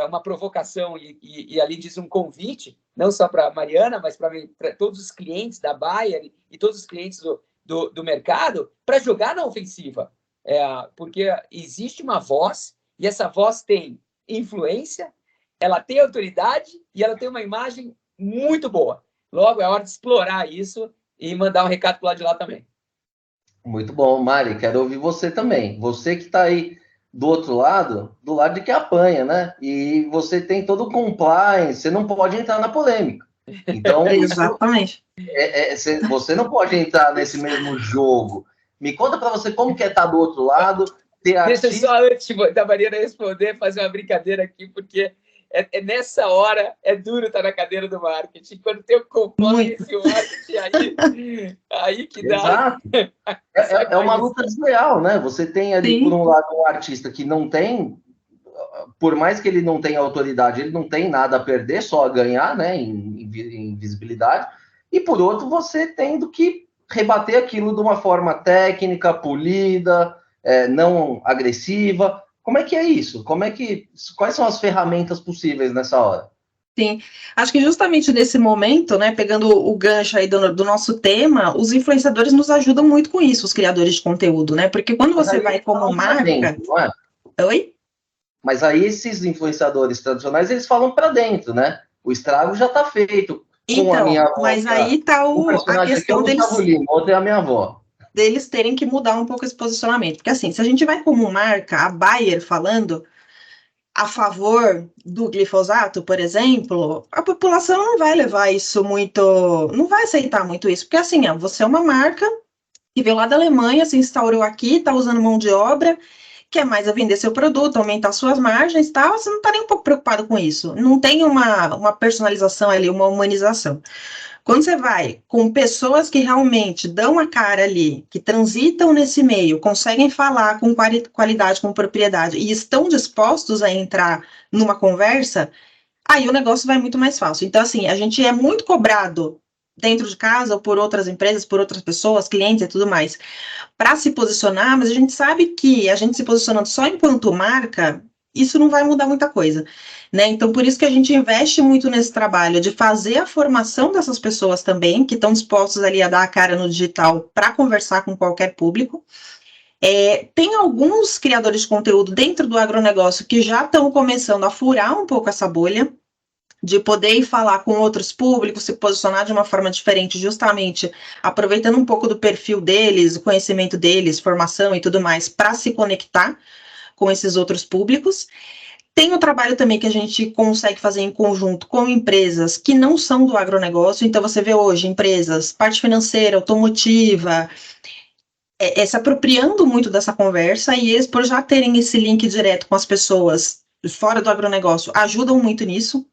uma provocação e além disso, um convite, não só para a Mariana, mas para todos os clientes da Bayer e todos os clientes do mercado, para jogar na ofensiva. Porque existe uma voz, e essa voz tem influência, ela tem autoridade e ela tem uma imagem muito boa. Logo, é hora de explorar isso e mandar um recado para o lado de lá também. Muito bom, Mari, quero ouvir você também. Você que está aí do outro lado, do lado de que apanha, né? E você tem todo o compliance, você não pode entrar na polêmica. Então, exatamente. Você não pode entrar nesse mesmo jogo. Me conta para você como que é estar do outro lado. Deixa eu só, antes da Mariana responder, fazer uma brincadeira aqui, porque nessa hora, é duro estar na cadeira do marketing. Quando tem o compliance e o marketing, aí que dá. Exato. É uma luta desleal, né? Você tem ali, por um lado, um artista que não tem, por mais que ele não tenha autoridade, ele não tem nada a perder, só a ganhar, né, em visibilidade. E, por outro, você tendo que rebater aquilo de uma forma técnica, polida, não agressiva. Como é que é isso? Quais são as ferramentas possíveis nessa hora? Sim, acho que justamente nesse momento, né, pegando o gancho aí do nosso tema, os influenciadores nos ajudam muito com isso, os criadores de conteúdo, né? Porque quando você vai como marca... Dentro, não é? Oi? Mas aí esses influenciadores tradicionais, eles falam para dentro, né? O estrago já está feito. Com a minha avó, mas aí tá a questão outro é a minha avó. Deles terem que mudar um pouco esse posicionamento. Porque assim, se a gente vai como marca, a Bayer falando a favor do glifosato, por exemplo, a população não vai levar isso muito, não vai aceitar muito isso, porque assim, você é uma marca que veio lá da Alemanha, se instaurou aqui, está usando mão de obra, quer mais vender seu produto, aumentar suas margens, tal, você não está nem um pouco preocupado com isso, não tem uma personalização ali, uma humanização. Quando você vai com pessoas que realmente dão a cara ali, que transitam nesse meio, conseguem falar com qualidade, com propriedade e estão dispostos a entrar numa conversa, aí o negócio vai muito mais fácil. Então, assim, a gente é muito cobrado dentro de casa ou por outras empresas, por outras pessoas, clientes e tudo mais, para se posicionar, mas a gente sabe que a gente se posicionando só enquanto marca, isso não vai mudar muita coisa, né? Então, por isso que a gente investe muito nesse trabalho de fazer a formação dessas pessoas também, que estão dispostas ali a dar a cara no digital para conversar com qualquer público. Tem alguns criadores de conteúdo dentro do agronegócio que já estão começando a furar um pouco essa bolha, de poder ir falar com outros públicos, se posicionar de uma forma diferente, justamente aproveitando um pouco do perfil deles, o conhecimento deles, formação e tudo mais, para se conectar com esses outros públicos. Tem o trabalho também que a gente consegue fazer em conjunto com empresas que não são do agronegócio, então você vê hoje empresas, parte financeira, automotiva, se apropriando muito dessa conversa, e eles, por já terem esse link direto com as pessoas fora do agronegócio, ajudam muito nisso.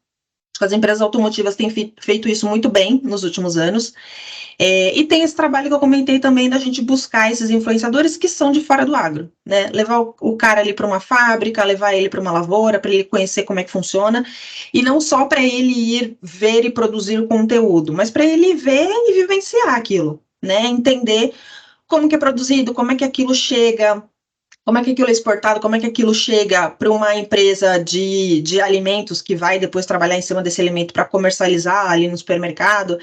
As empresas automotivas têm feito isso muito bem nos últimos anos. E tem esse trabalho que eu comentei também da gente buscar esses influenciadores que são de fora do agro, né? Levar o cara ali para uma fábrica, levar ele para uma lavoura, para ele conhecer como é que funciona, e não só para ele ir ver e produzir o conteúdo, mas para ele ver e vivenciar aquilo, né? Entender como que é produzido, como é que aquilo chega, como é que aquilo é exportado, como é que aquilo chega para uma empresa de alimentos que vai depois trabalhar em cima desse alimento para comercializar ali no supermercado.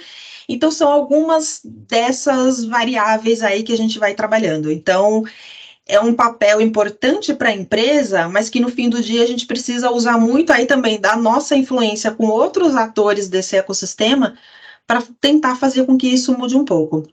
Então, são algumas dessas variáveis aí que a gente vai trabalhando. Então, é um papel importante para a empresa, mas que no fim do dia a gente precisa usar muito aí também da nossa influência com outros atores desse ecossistema para tentar fazer com que isso mude um pouco.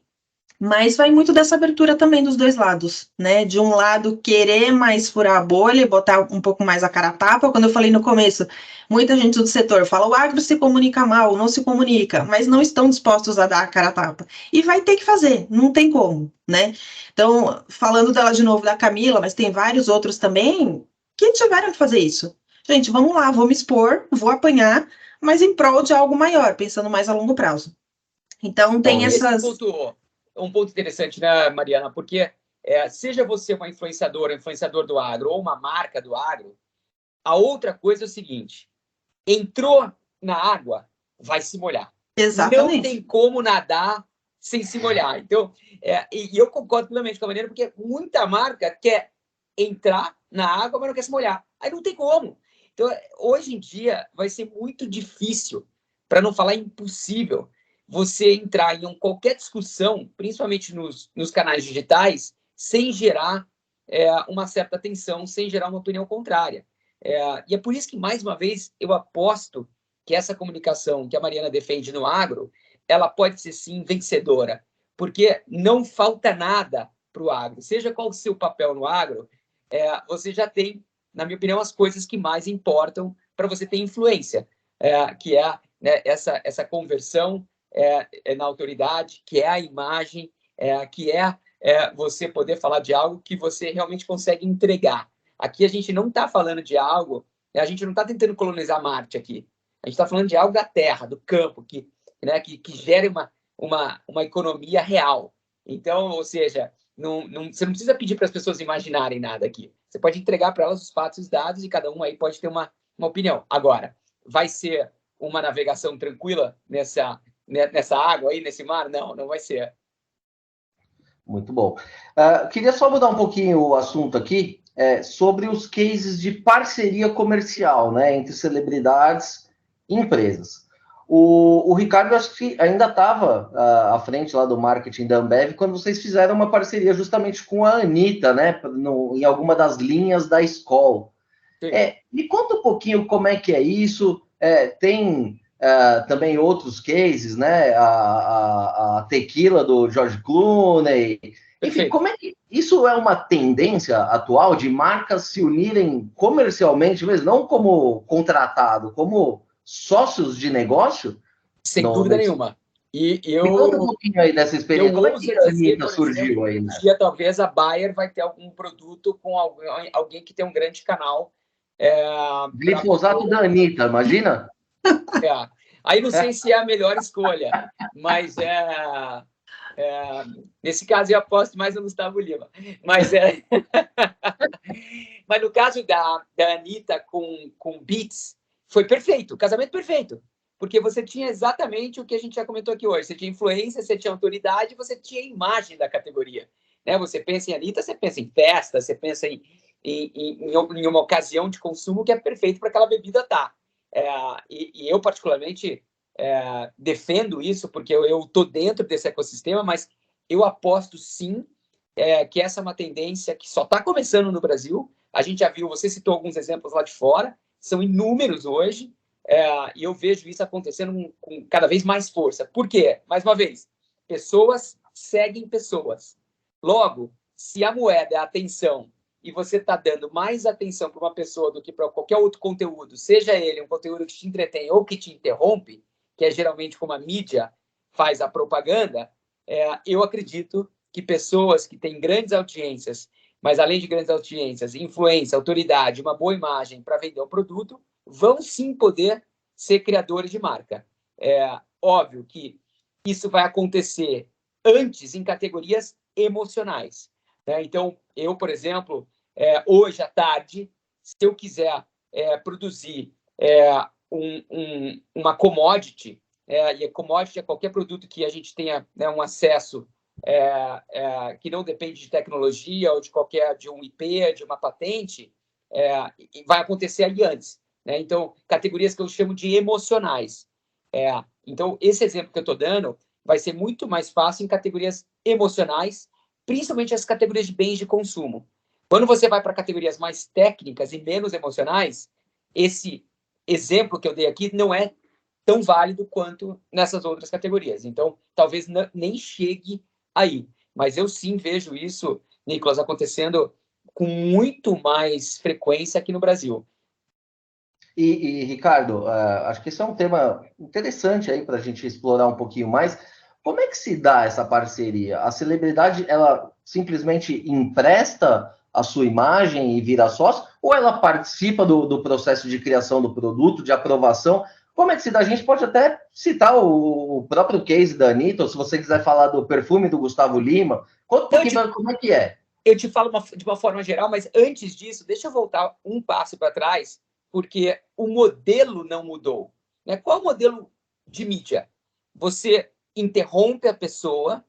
Mas vai muito dessa abertura também dos dois lados, né? De um lado, querer mais furar a bolha e botar um pouco mais a cara a tapa. Quando eu falei no começo, muita gente do setor fala, o agro se comunica mal, não se comunica, mas não estão dispostos a dar a cara a tapa. E vai ter que fazer, não tem como, né? Então, falando dela de novo, da Camila, mas tem vários outros também que tiveram que fazer isso. Gente, vamos lá, vou me expor, vou apanhar, mas em prol de algo maior, pensando mais a longo prazo. Então, tem essas... Um ponto interessante, né, Mariana? Porque seja você uma influenciadora, influenciador do agro ou uma marca do agro, a outra coisa é o seguinte: entrou na água, vai se molhar. Exatamente. Não tem como nadar sem se molhar. Então, e eu concordo plenamente com a Mariana, porque muita marca quer entrar na água, mas não quer se molhar. Aí não tem como. Então, hoje em dia, vai ser muito difícil, para não falar impossível, você entrar em qualquer discussão, principalmente nos canais digitais, sem gerar uma certa tensão, sem gerar uma opinião contrária. E é por isso que, mais uma vez, eu aposto que essa comunicação que a Mariana defende no agro, ela pode ser, sim, vencedora, porque não falta nada para o agro. Seja qual o seu papel no agro, você já tem, na minha opinião, as coisas que mais importam para você ter influência, que é, né, essa conversão na autoridade, que é a imagem, que é você poder falar de algo que você realmente consegue entregar. Aqui a gente não está falando de algo A gente não está tentando colonizar Marte aqui. A gente está falando de algo da Terra, do campo, que gere uma economia real. Então, ou seja, você não precisa pedir para as pessoas imaginarem nada aqui. Você pode entregar para elas os fatos e os dados e cada um aí pode ter uma opinião. Agora, vai ser uma navegação tranquila nessa água aí, nesse mar? Não, não vai ser. Muito bom. Queria só mudar um pouquinho o assunto aqui, sobre os cases de parceria comercial, né, entre celebridades e empresas. O Ricardo, acho que ainda estava à frente lá do marketing da Ambev, quando vocês fizeram uma parceria justamente com a Anitta, né, em alguma das linhas da Skol. Me conta um pouquinho como é que é isso. Tem também outros cases, né? A tequila do George Clooney. Enfim, como é que isso é uma tendência atual de marcas se unirem comercialmente, mesmo não como contratado, como sócios de negócio? Sem dúvida nenhuma. Me conta um pouquinho aí dessa experiência. Como é que a Anitta surgiu aí? Um dia, talvez, a Bayer vai ter algum produto com alguém que tem um grande canal. Glifosato da Anitta, imagina? Aí não sei se é a melhor escolha, mas nesse caso eu aposto mais no Gustavo Lima. Mas no caso da Anitta com Beats, foi perfeito, casamento perfeito. Porque você tinha exatamente o que a gente já comentou aqui hoje. Você tinha influência, você tinha autoridade, você tinha imagem da categoria. Né? Você pensa em Anitta, você pensa em festa, você pensa em uma ocasião de consumo que é perfeito para aquela bebida estar. E eu, particularmente, defendo isso, porque eu estou dentro desse ecossistema, mas eu aposto, sim, que essa é uma tendência que só está começando no Brasil. A gente já viu, você citou alguns exemplos lá de fora, são inúmeros hoje, e eu vejo isso acontecendo com cada vez mais força. Por quê? Mais uma vez, pessoas seguem pessoas. Logo, se a moeda é a atenção e você está dando mais atenção para uma pessoa do que para qualquer outro conteúdo, seja ele um conteúdo que te entretém ou que te interrompe, que é geralmente como a mídia faz a propaganda, eu acredito que pessoas que têm grandes audiências, mas além de grandes audiências, influência, autoridade, uma boa imagem para vender um produto, vão sim poder ser criadores de marca. Óbvio que isso vai acontecer antes em categorias emocionais. Né? Então, eu, por exemplo, hoje à tarde, se eu quiser produzir uma commodity, e a commodity é qualquer produto que a gente tenha, né, um acesso que não depende de tecnologia ou de um IP, de uma patente, vai acontecer ali antes. Né? Então, categorias que eu chamo de emocionais. Então, esse exemplo que eu estou dando vai ser muito mais fácil em categorias emocionais, principalmente as categorias de bens de consumo. Quando você vai para categorias mais técnicas e menos emocionais, esse exemplo que eu dei aqui não é tão válido quanto nessas outras categorias. Então, talvez nem chegue aí. Mas eu sim vejo isso, Nicolas, acontecendo com muito mais frequência aqui no Brasil. E Ricardo, acho que esse é um tema interessante aí para a gente explorar um pouquinho mais. Como é que se dá essa parceria? A celebridade, ela simplesmente empresta a sua imagem e vira sócio, ou ela participa do processo de criação do produto, de aprovação? Como é que se dá? A gente pode até citar o próprio case da Anitta, ou se você quiser falar do perfume do Gustavo Lima. Conta um pouquinho como é que é. Eu te falo de uma forma geral, mas antes disso, deixa eu voltar um passo para trás, porque o modelo não mudou. Né? Qual é o modelo de mídia? Você interrompe a pessoa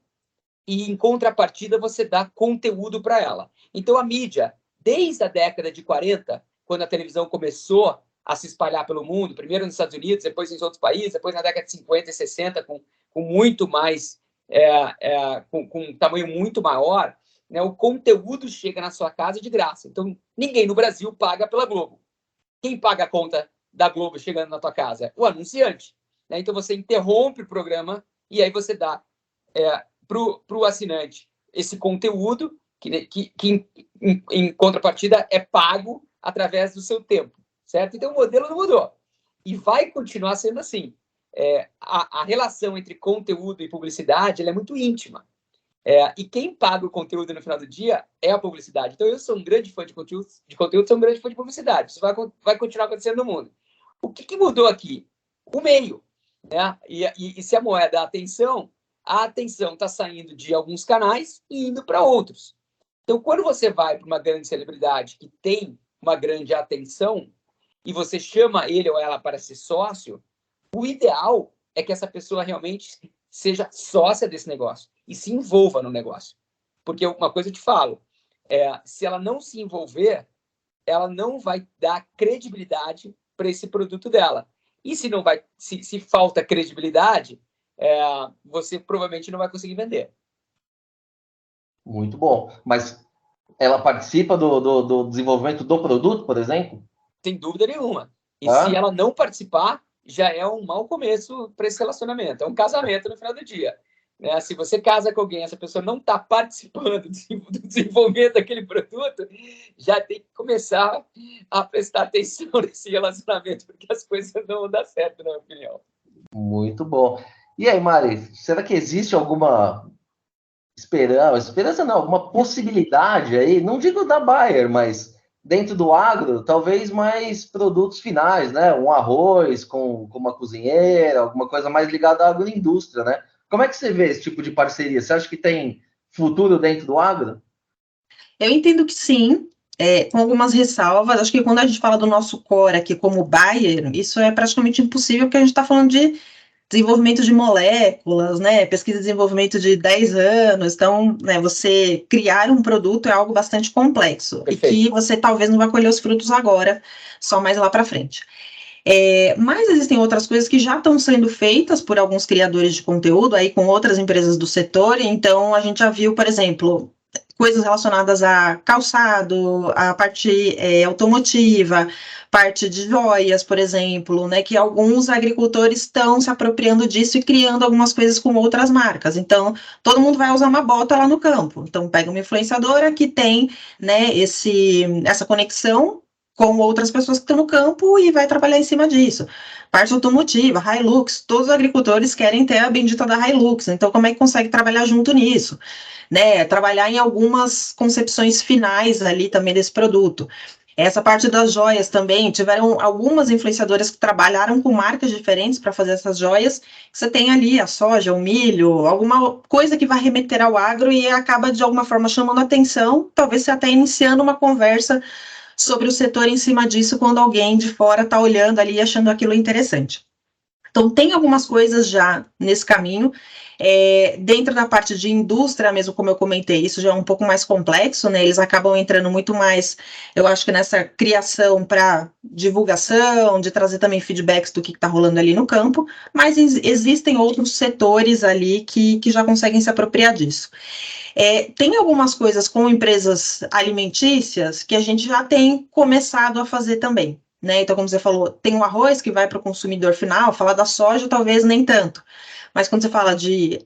e, em contrapartida, você dá conteúdo para ela. Então, a mídia, desde a década de 40, quando a televisão começou a se espalhar pelo mundo, primeiro nos Estados Unidos, depois em outros países, depois na década de 50 e 60, com muito mais, com um tamanho muito maior, né, o conteúdo chega na sua casa de graça. Então, ninguém no Brasil paga pela Globo. Quem paga a conta da Globo chegando na tua casa? O anunciante. Né? Então, você interrompe o programa e aí você dá para o assinante esse conteúdo que em contrapartida é pago através do seu tempo, certo? Então, o modelo não mudou. E vai continuar sendo assim. A relação entre conteúdo e publicidade ela é muito íntima. E quem paga o conteúdo no final do dia é a publicidade. Então, eu sou um grande fã de conteúdo, sou um grande fã de publicidade. Isso vai continuar acontecendo no mundo. O que mudou aqui? O meio, né? E se a moeda é a atenção está saindo de alguns canais e indo para outros. Então, quando você vai para uma grande celebridade que tem uma grande atenção e você chama ele ou ela para ser sócio, o ideal é que essa pessoa realmente seja sócia desse negócio e se envolva no negócio. Porque uma coisa eu te falo, se ela não se envolver, ela não vai dar credibilidade para esse produto dela. E se falta credibilidade, você provavelmente não vai conseguir vender. Muito bom. Mas ela participa do desenvolvimento do produto, por exemplo? Sem dúvida nenhuma. E se ela não participar, já é um mau começo para esse relacionamento. É um casamento no final do dia. Se você casa com alguém, essa pessoa não está participando do desenvolvimento daquele produto, já tem que começar a prestar atenção nesse relacionamento, porque as coisas não vão dar certo, na minha opinião. Muito bom. E aí, Mari, será que existe alguma esperança não, alguma possibilidade aí, não digo da Bayer, mas dentro do agro, talvez mais produtos finais, né? Um arroz com uma cozinheira, alguma coisa mais ligada à agroindústria, né? Como é que você vê esse tipo de parceria? Você acha que tem futuro dentro do agro? Eu entendo que sim, com algumas ressalvas. Acho que quando a gente fala do nosso core aqui como Bayer, isso é praticamente impossível, porque a gente está falando de desenvolvimento de moléculas, né, pesquisa e desenvolvimento de 10 anos, então, né, você criar um produto é algo bastante complexo. Perfeito. E que você talvez não vai colher os frutos agora, só mais lá para frente. Mas existem outras coisas que já estão sendo feitas por alguns criadores de conteúdo, aí com outras empresas do setor, então a gente já viu, por exemplo, coisas relacionadas a calçado, a parte automotiva, parte de joias, por exemplo, né, que alguns agricultores estão se apropriando disso e criando algumas coisas com outras marcas. Então, todo mundo vai usar uma bota lá no campo. Então, pega uma influenciadora que tem, né, essa conexão com outras pessoas que estão no campo e vai trabalhar em cima disso. Parte automotiva, Hilux, todos os agricultores querem ter a bendita da Hilux, então como é que consegue trabalhar junto nisso? Né, trabalhar em algumas concepções finais ali também desse produto. Essa parte das joias também, tiveram algumas influenciadoras que trabalharam com marcas diferentes para fazer essas joias. Você tem ali a soja, o milho, alguma coisa que vai remeter ao agro e acaba de alguma forma chamando atenção, talvez você até iniciando uma conversa sobre o setor em cima disso quando alguém de fora está olhando ali e achando aquilo interessante. Então, tem algumas coisas já nesse caminho. Dentro da parte de indústria, mesmo como eu comentei, isso já é um pouco mais complexo, né? Eles acabam entrando muito mais, eu acho que nessa criação para divulgação, de trazer também feedbacks do que está rolando ali no campo, mas existem outros setores ali que já conseguem se apropriar disso. Tem algumas coisas com empresas alimentícias que a gente já tem começado a fazer também, né? Então, como você falou, tem o arroz que vai para o consumidor final, falar da soja talvez nem tanto, mas quando você fala de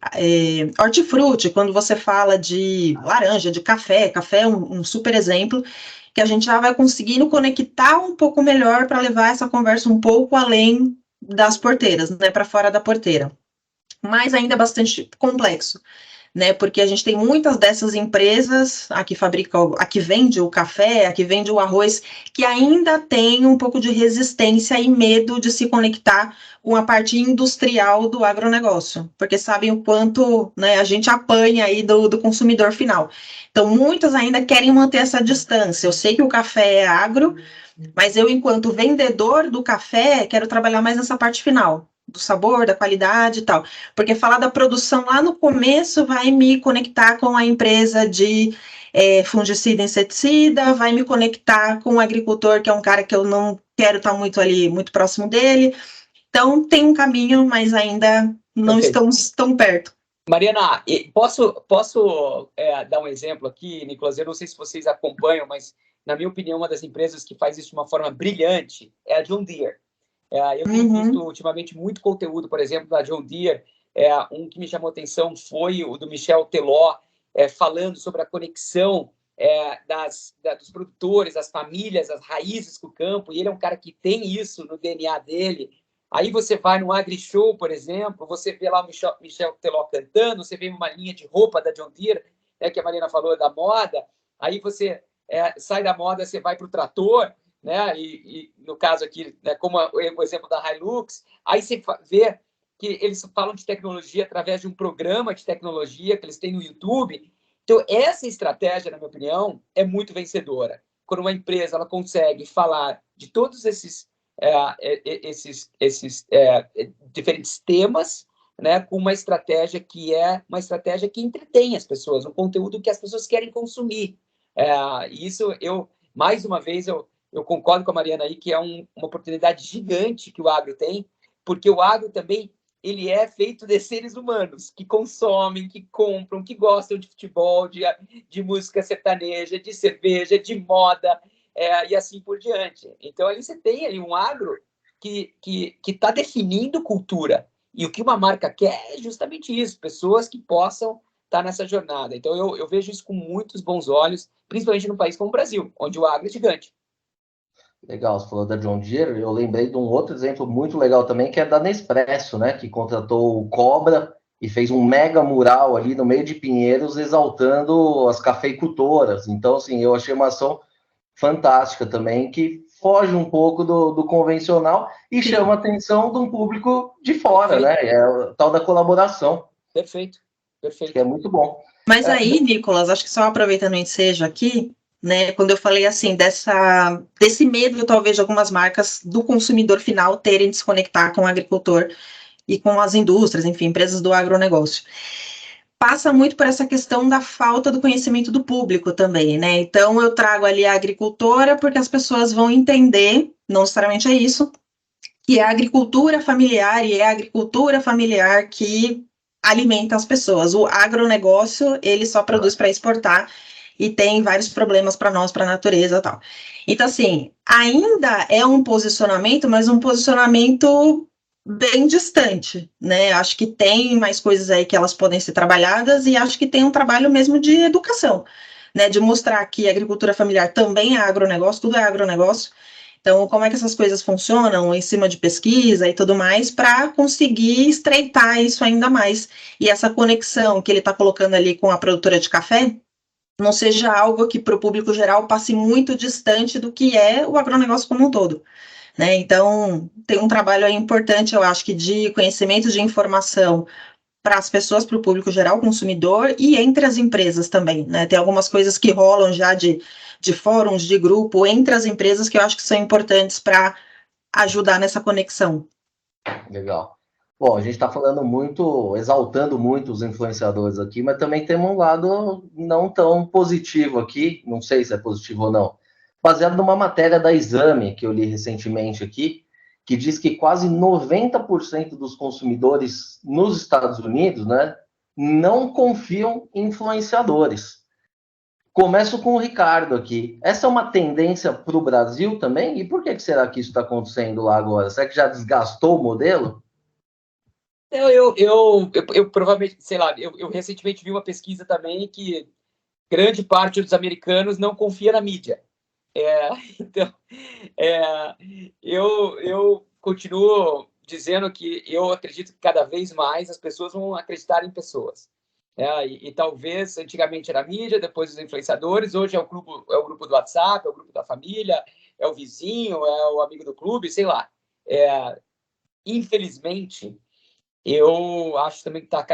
hortifruti, quando você fala de laranja, de café é um super exemplo, que a gente já vai conseguindo conectar um pouco melhor para levar essa conversa um pouco além das porteiras, né? Para fora da porteira. Mas ainda é bastante complexo, né? Porque a gente tem muitas dessas empresas, a que vende o café, a que vende o arroz, que ainda tem um pouco de resistência e medo de se conectar com a parte industrial do agronegócio, porque sabem o quanto, né, a gente apanha aí do consumidor final. Então, muitas ainda querem manter essa distância. Eu sei que o café é agro, mas eu, enquanto vendedor do café, quero trabalhar mais nessa parte final, do sabor, da qualidade e tal. Porque falar da produção lá no começo vai me conectar com a empresa de fungicida e inseticida, vai me conectar com o agricultor, que é um cara que eu não quero estar muito ali, muito próximo dele. Então, tem um caminho, mas ainda não estamos tão perto. Mariana, posso dar um exemplo aqui, Nicolas? Eu não sei se vocês acompanham, mas, na minha opinião, uma das empresas que faz isso de uma forma brilhante é a John Deere. Eu tenho visto ultimamente muito conteúdo, por exemplo, da John Deere. Um que me chamou a atenção foi o do Michel Teló, falando sobre a conexão dos produtores, das famílias, as raízes com o campo. E ele é um cara que tem isso no DNA dele Aí você vai no AgriShow, por exemplo, você vê lá o Michel Teló cantando, você vê uma linha de roupa da John Deere, que a Mariana falou da moda, aí você sai da moda, você vai para o trator, né? E no caso aqui, né, como o exemplo da Hilux, aí você vê que eles falam de tecnologia através de um programa de tecnologia que eles têm no YouTube. Então, essa estratégia, na minha opinião, é muito vencedora. Quando uma empresa ela consegue falar de todos esses diferentes temas, né, com uma estratégia que é uma estratégia que entretém as pessoas, um conteúdo que as pessoas querem consumir. Isso, mais uma vez, eu concordo com a Mariana aí, que é uma oportunidade gigante que o agro tem, porque o agro também ele é feito de seres humanos que consomem, que compram, que gostam de futebol, de música sertaneja, de cerveja, de moda, e assim por diante. Então, aí você tem aí um agro que está definindo cultura. E o que uma marca quer é justamente isso, pessoas que possam estar nessa jornada. Então, eu vejo isso com muitos bons olhos, principalmente num país como o Brasil, onde o agro é gigante. Legal, você falou da John Deere, eu lembrei de um outro exemplo muito legal também, que é da Nespresso, né, que contratou o Cobra e fez um mega mural ali no meio de Pinheiros, exaltando as cafeicultoras. Então, assim, eu achei uma ação fantástica também, que foge um pouco do convencional e chama a atenção de um público de fora, né, é o tal da colaboração. Perfeito. Acho que é muito bom. Mas aí, Nicolas, acho que só aproveitando o ensejo aqui, né, quando eu falei assim, desse medo, talvez, de algumas marcas do consumidor final terem de se conectar com o agricultor e com as indústrias, enfim, empresas do agronegócio. Passa muito por essa questão da falta do conhecimento do público também, né? Então, eu trago ali a agricultora porque as pessoas vão entender, não necessariamente é isso, que é a agricultura familiar e é a agricultura familiar que alimenta as pessoas. O agronegócio, ele só produz para exportar e tem vários problemas para nós, para a natureza e tal. Então, assim, ainda é um posicionamento, mas um posicionamento bem distante, né? Acho que tem mais coisas aí que elas podem ser trabalhadas e acho que tem um trabalho mesmo de educação, né? De mostrar que a agricultura familiar também é agronegócio, tudo é agronegócio. Então, como é que essas coisas funcionam em cima de pesquisa e tudo mais, para conseguir estreitar isso ainda mais. E essa conexão que ele está colocando ali com a produtora de café, não seja algo que para o público geral passe muito distante do que é o agronegócio como um todo. Né? Então, tem um trabalho aí importante, eu acho que de conhecimento de informação para as pessoas, para o público geral, consumidor, e entre as empresas também, né? Tem algumas coisas que rolam já de fóruns, de grupo, entre as empresas, que eu acho que são importantes para ajudar nessa conexão. Legal. Bom, a gente está falando muito, exaltando muito os influenciadores aqui, mas também temos um lado não tão positivo aqui, não sei se é positivo ou não, baseado numa matéria da Exame, que eu li recentemente aqui, que diz que quase 90% dos consumidores nos Estados Unidos, né, não confiam em influenciadores. Começo com o Ricardo aqui. Essa é uma tendência para o Brasil também? E por que será que isso está acontecendo lá agora? Será que já desgastou o modelo? Eu provavelmente, sei lá, eu recentemente vi uma pesquisa também que grande parte dos americanos não confia na mídia. Então, eu continuo dizendo que eu acredito que cada vez mais as pessoas vão acreditar em pessoas. E talvez antigamente era a mídia, depois os influenciadores, hoje é o grupo do WhatsApp, é o grupo da família, é o vizinho, é o amigo do clube, sei lá. Infelizmente, eu acho também que está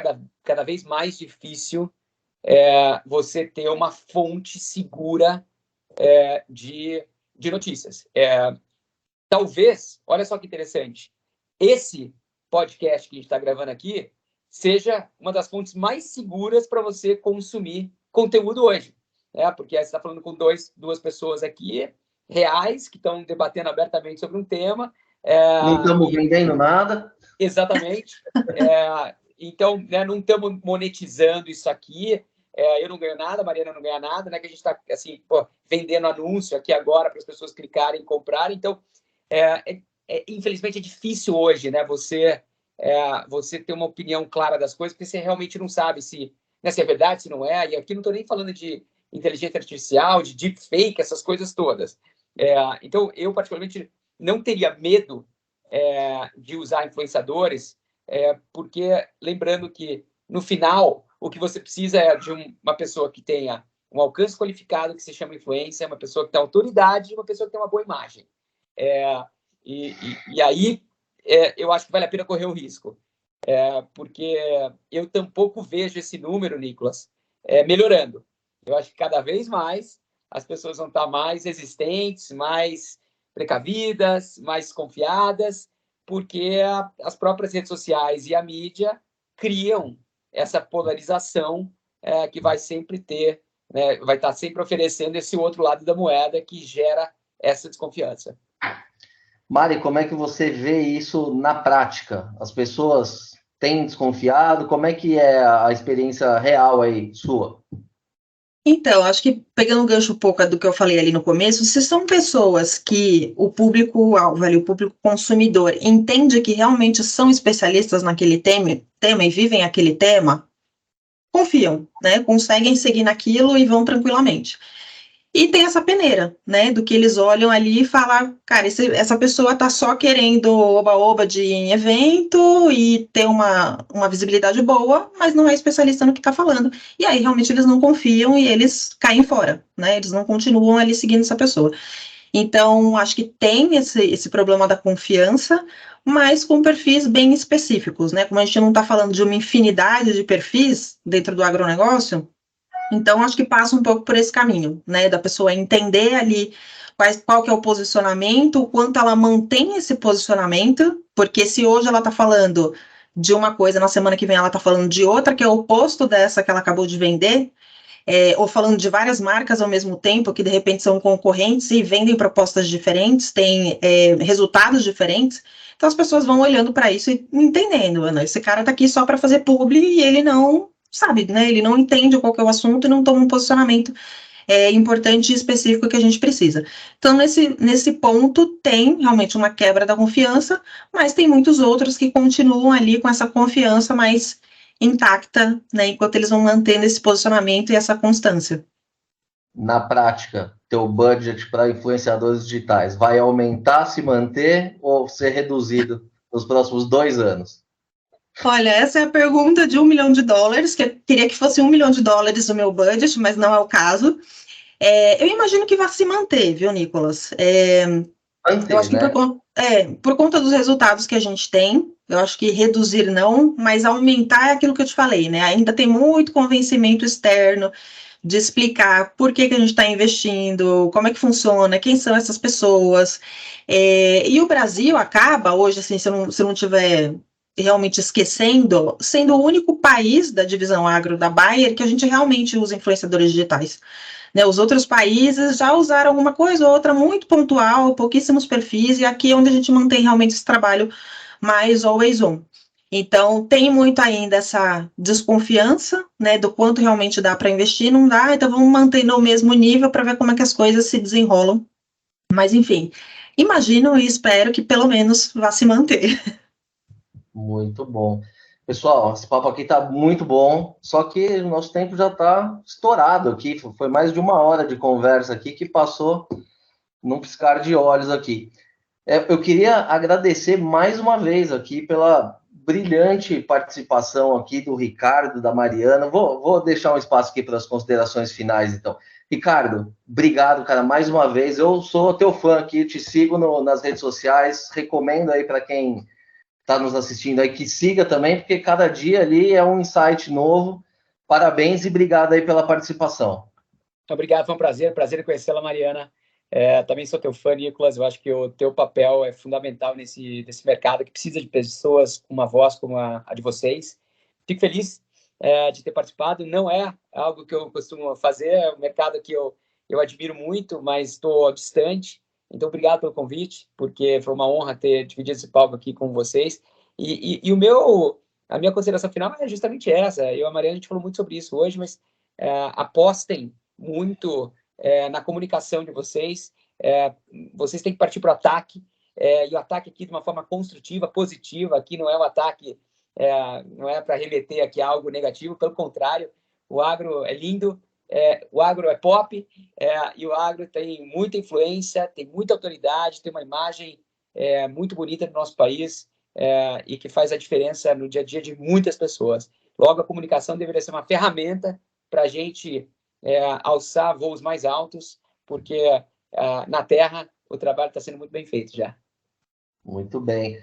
cada vez mais difícil você ter uma fonte segura de notícias. Talvez, olha só que interessante, esse podcast que a gente está gravando aqui seja uma das fontes mais seguras para você consumir conteúdo hoje. Porque você está falando com duas pessoas aqui, reais, que estão debatendo abertamente sobre um tema. Não estamos vendendo nada. Exatamente. Então, né, não estamos monetizando isso aqui. Eu não ganho nada, a Mariana não ganha nada, né? Que a gente está assim, vendendo anúncio aqui agora para as pessoas clicarem e comprarem. Então, infelizmente é difícil hoje, né? Você ter uma opinião clara das coisas, porque você realmente não sabe se é verdade, se não é. E aqui não estou nem falando de inteligência artificial, de deepfake, essas coisas todas. Então, eu particularmente não teria medo de usar influenciadores, porque lembrando que, no final, o que você precisa é de uma pessoa que tenha um alcance qualificado, que se chama influência, uma pessoa que tem autoridade e uma pessoa que tem uma boa imagem. E aí, eu acho que vale a pena correr o risco, porque eu tampouco vejo esse número, Nicolas, melhorando. Eu acho que cada vez mais as pessoas vão estar mais resistentes, mais precavidas, mais confiadas, porque as próprias redes sociais e a mídia criam essa polarização que vai sempre ter, né, vai estar sempre oferecendo esse outro lado da moeda que gera essa desconfiança. Mari, como é que você vê isso na prática? As pessoas têm desconfiado? Como é que é a experiência real aí, sua? Então, acho que pegando um gancho um pouco do que eu falei ali no começo, se são pessoas que o público-alvo, o público consumidor, entende que realmente são especialistas naquele tema e vivem aquele tema, confiam, né? Conseguem seguir naquilo e vão tranquilamente. E tem essa peneira, né, do que eles olham ali e falam, cara, essa pessoa tá só querendo oba-oba de evento e ter uma visibilidade boa, mas não é especialista no que tá falando. E aí, realmente, eles não confiam e eles caem fora, né, eles não continuam ali seguindo essa pessoa. Então, acho que tem esse problema da confiança, mas com perfis bem específicos, né, como a gente não tá falando de uma infinidade de perfis dentro do agronegócio, então, acho que passa um pouco por esse caminho, né, da pessoa entender ali qual que é o posicionamento, o quanto ela mantém esse posicionamento, porque se hoje ela está falando de uma coisa, na semana que vem ela está falando de outra, que é o oposto dessa que ela acabou de vender, ou falando de várias marcas ao mesmo tempo, que de repente são concorrentes e vendem propostas diferentes, têm resultados diferentes, então as pessoas vão olhando para isso e entendendo, né, esse cara está aqui só para fazer publi e ele não sabe, né? Ele não entende qual que é o assunto e não toma um posicionamento importante e específico que a gente precisa. Então, nesse ponto, tem realmente uma quebra da confiança, mas tem muitos outros que continuam ali com essa confiança mais intacta, né? Enquanto eles vão mantendo esse posicionamento e essa constância. Na prática, teu budget para influenciadores digitais vai aumentar, se manter ou ser reduzido nos próximos 2 anos? Olha, essa é a pergunta de $1 milhão, que eu queria que fosse $1 milhão o meu budget, mas não é o caso. Eu imagino que vai se manter, viu, Nicolas? Eu acho que né? por conta dos resultados que a gente tem, eu acho que reduzir não, mas aumentar é aquilo que eu te falei, né? Ainda tem muito convencimento externo de explicar por que a gente está investindo, como é que funciona, quem são essas pessoas. E o Brasil acaba hoje, assim, se eu não tiver realmente esquecendo, sendo o único país da divisão agro da Bayer que a gente realmente usa influenciadores digitais. Né, os outros países já usaram alguma coisa ou outra muito pontual, pouquíssimos perfis, e aqui é onde a gente mantém realmente esse trabalho mais always on. Então, tem muito ainda essa desconfiança, né, do quanto realmente dá para investir, não dá, então vamos manter no mesmo nível para ver como é que as coisas se desenrolam. Mas, enfim, imagino e espero que pelo menos vá se manter. Muito bom. Pessoal, esse papo aqui tá muito bom, só que o nosso tempo já está estourado aqui. Foi mais de 1 hora de conversa aqui que passou num piscar de olhos aqui. Eu queria agradecer mais uma vez aqui pela brilhante participação aqui do Ricardo, da Mariana. Vou deixar um espaço aqui para as considerações finais, então. Ricardo, obrigado, cara, mais uma vez. Eu sou teu fã aqui, te sigo nas redes sociais, recomendo aí para quem está nos assistindo aí que siga também, porque cada dia ali é um insight novo. Parabéns e obrigado aí pela participação. Obrigado, foi um prazer conhecê-la, Mariana. Também sou teu fã, Nicolas. Eu acho que o teu papel é fundamental nesse mercado que precisa de pessoas com uma voz como a de vocês. Fico feliz de ter participado. Não é algo que eu costumo fazer, é um mercado que eu admiro muito, mas estou distante. Então, obrigado pelo convite, porque foi uma honra ter dividido esse palco aqui com vocês. A minha consideração final é justamente essa. Eu e a Mariana, a gente falou muito sobre isso hoje, mas apostem muito na comunicação de vocês. Vocês têm que partir para o ataque, e o ataque aqui de uma forma construtiva, positiva. Aqui não é um ataque, não é para remeter aqui a algo negativo, pelo contrário, o agro é lindo, o agro é pop, e o agro tem muita influência, tem muita autoridade, tem uma imagem muito bonita no nosso país e que faz a diferença no dia a dia de muitas pessoas. Logo, a comunicação deveria ser uma ferramenta para a gente alçar voos mais altos, porque na Terra o trabalho está sendo muito bem feito já. Muito bem.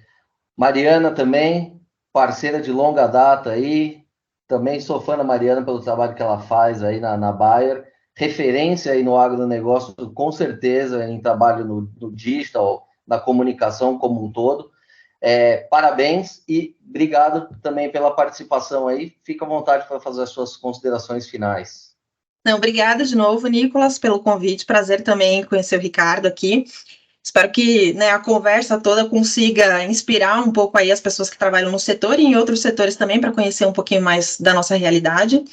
Mariana também, parceira de longa data aí, também sou fã da Mariana pelo trabalho que ela faz aí na Bayer, referência aí no agronegócio, com certeza, em trabalho no digital, na comunicação como um todo. Parabéns e obrigado também pela participação aí. Fica à vontade para fazer as suas considerações finais. Não, obrigada de novo, Nicolas, pelo convite. Prazer também conhecer o Ricardo aqui. Espero que, né, a conversa toda consiga inspirar um pouco aí as pessoas que trabalham no setor e em outros setores também, para conhecer um pouquinho mais da nossa realidade.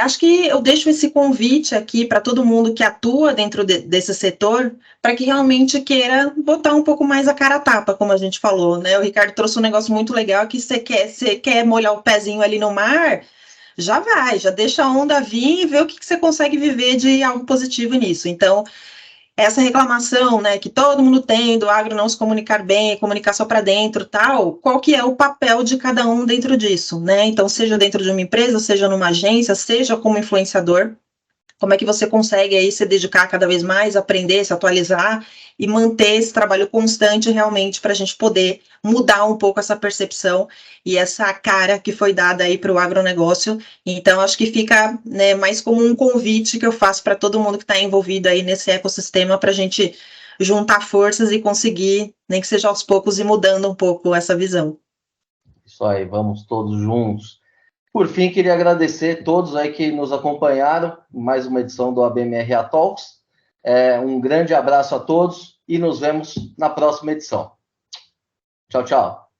Acho que eu deixo esse convite aqui para todo mundo que atua dentro desse setor, para que realmente queira botar um pouco mais a cara a tapa, como a gente falou, né? O Ricardo trouxe um negócio muito legal, que você quer molhar o pezinho ali no mar, já vai, já deixa a onda vir e vê o que você consegue viver de algo positivo nisso. Então, essa reclamação, né, que todo mundo tem do agro não se comunicar bem, comunicar só para dentro, tal, qual que é o papel de cada um dentro disso, né? Então, seja dentro de uma empresa, seja numa agência, seja como influenciador, como é que você consegue aí se dedicar cada vez mais, aprender, se atualizar e manter esse trabalho constante realmente para a gente poder mudar um pouco essa percepção e essa cara que foi dada aí para o agronegócio. Então, acho que fica, né, mais como um convite que eu faço para todo mundo que está envolvido aí nesse ecossistema para a gente juntar forças e conseguir, nem que seja aos poucos, ir mudando um pouco essa visão. Isso aí, vamos todos juntos. Por fim, queria agradecer a todos aí que nos acompanharam em mais uma edição do ABMRA Talks. Um grande abraço a todos e nos vemos na próxima edição. Tchau, tchau.